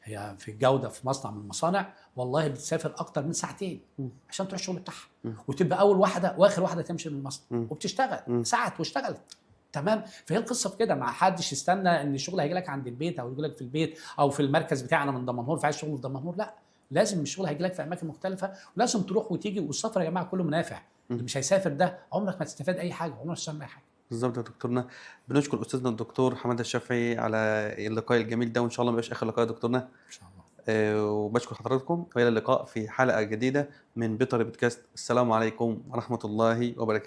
S1: هي في الجوده في مصنع من المصانع، والله بتسافر اكتر من ساعتين عشان تروح الشغل بتاعها، وتبقى اول واحده واخر واحده تمشي من المصنع، وبتشتغل ساعات واشتغلت. تمام. فهي القصه في كده، ما حدش يستنى ان الشغل هيجي لك عند البيت او يجي لك في البيت او في المركز بتاعنا من دمنهور فعايز شغل في دمنهور. لا، لازم الشغل هيجي لك في اماكن مختلفه، ولازم تروح وتيجي. والسفر يا جماعه كله منافع. اللي مش هيسافر ده عمرك ما تستفاد اي حاجه، عمرك ما تستفاد اي حاجه.
S2: بالظبط يا دكتورنا. بنشكر استاذنا الدكتور حماده الشافعي على اللقاء الجميل ده، وان شاء الله ما يبقاش اخر لقاء يا دكتورنا.
S1: ان شاء الله.
S2: وبشكر حضراتكم، والى اللقاء في حلقه جديده من بيطري بودكاست. السلام عليكم ورحمه الله وبركاته.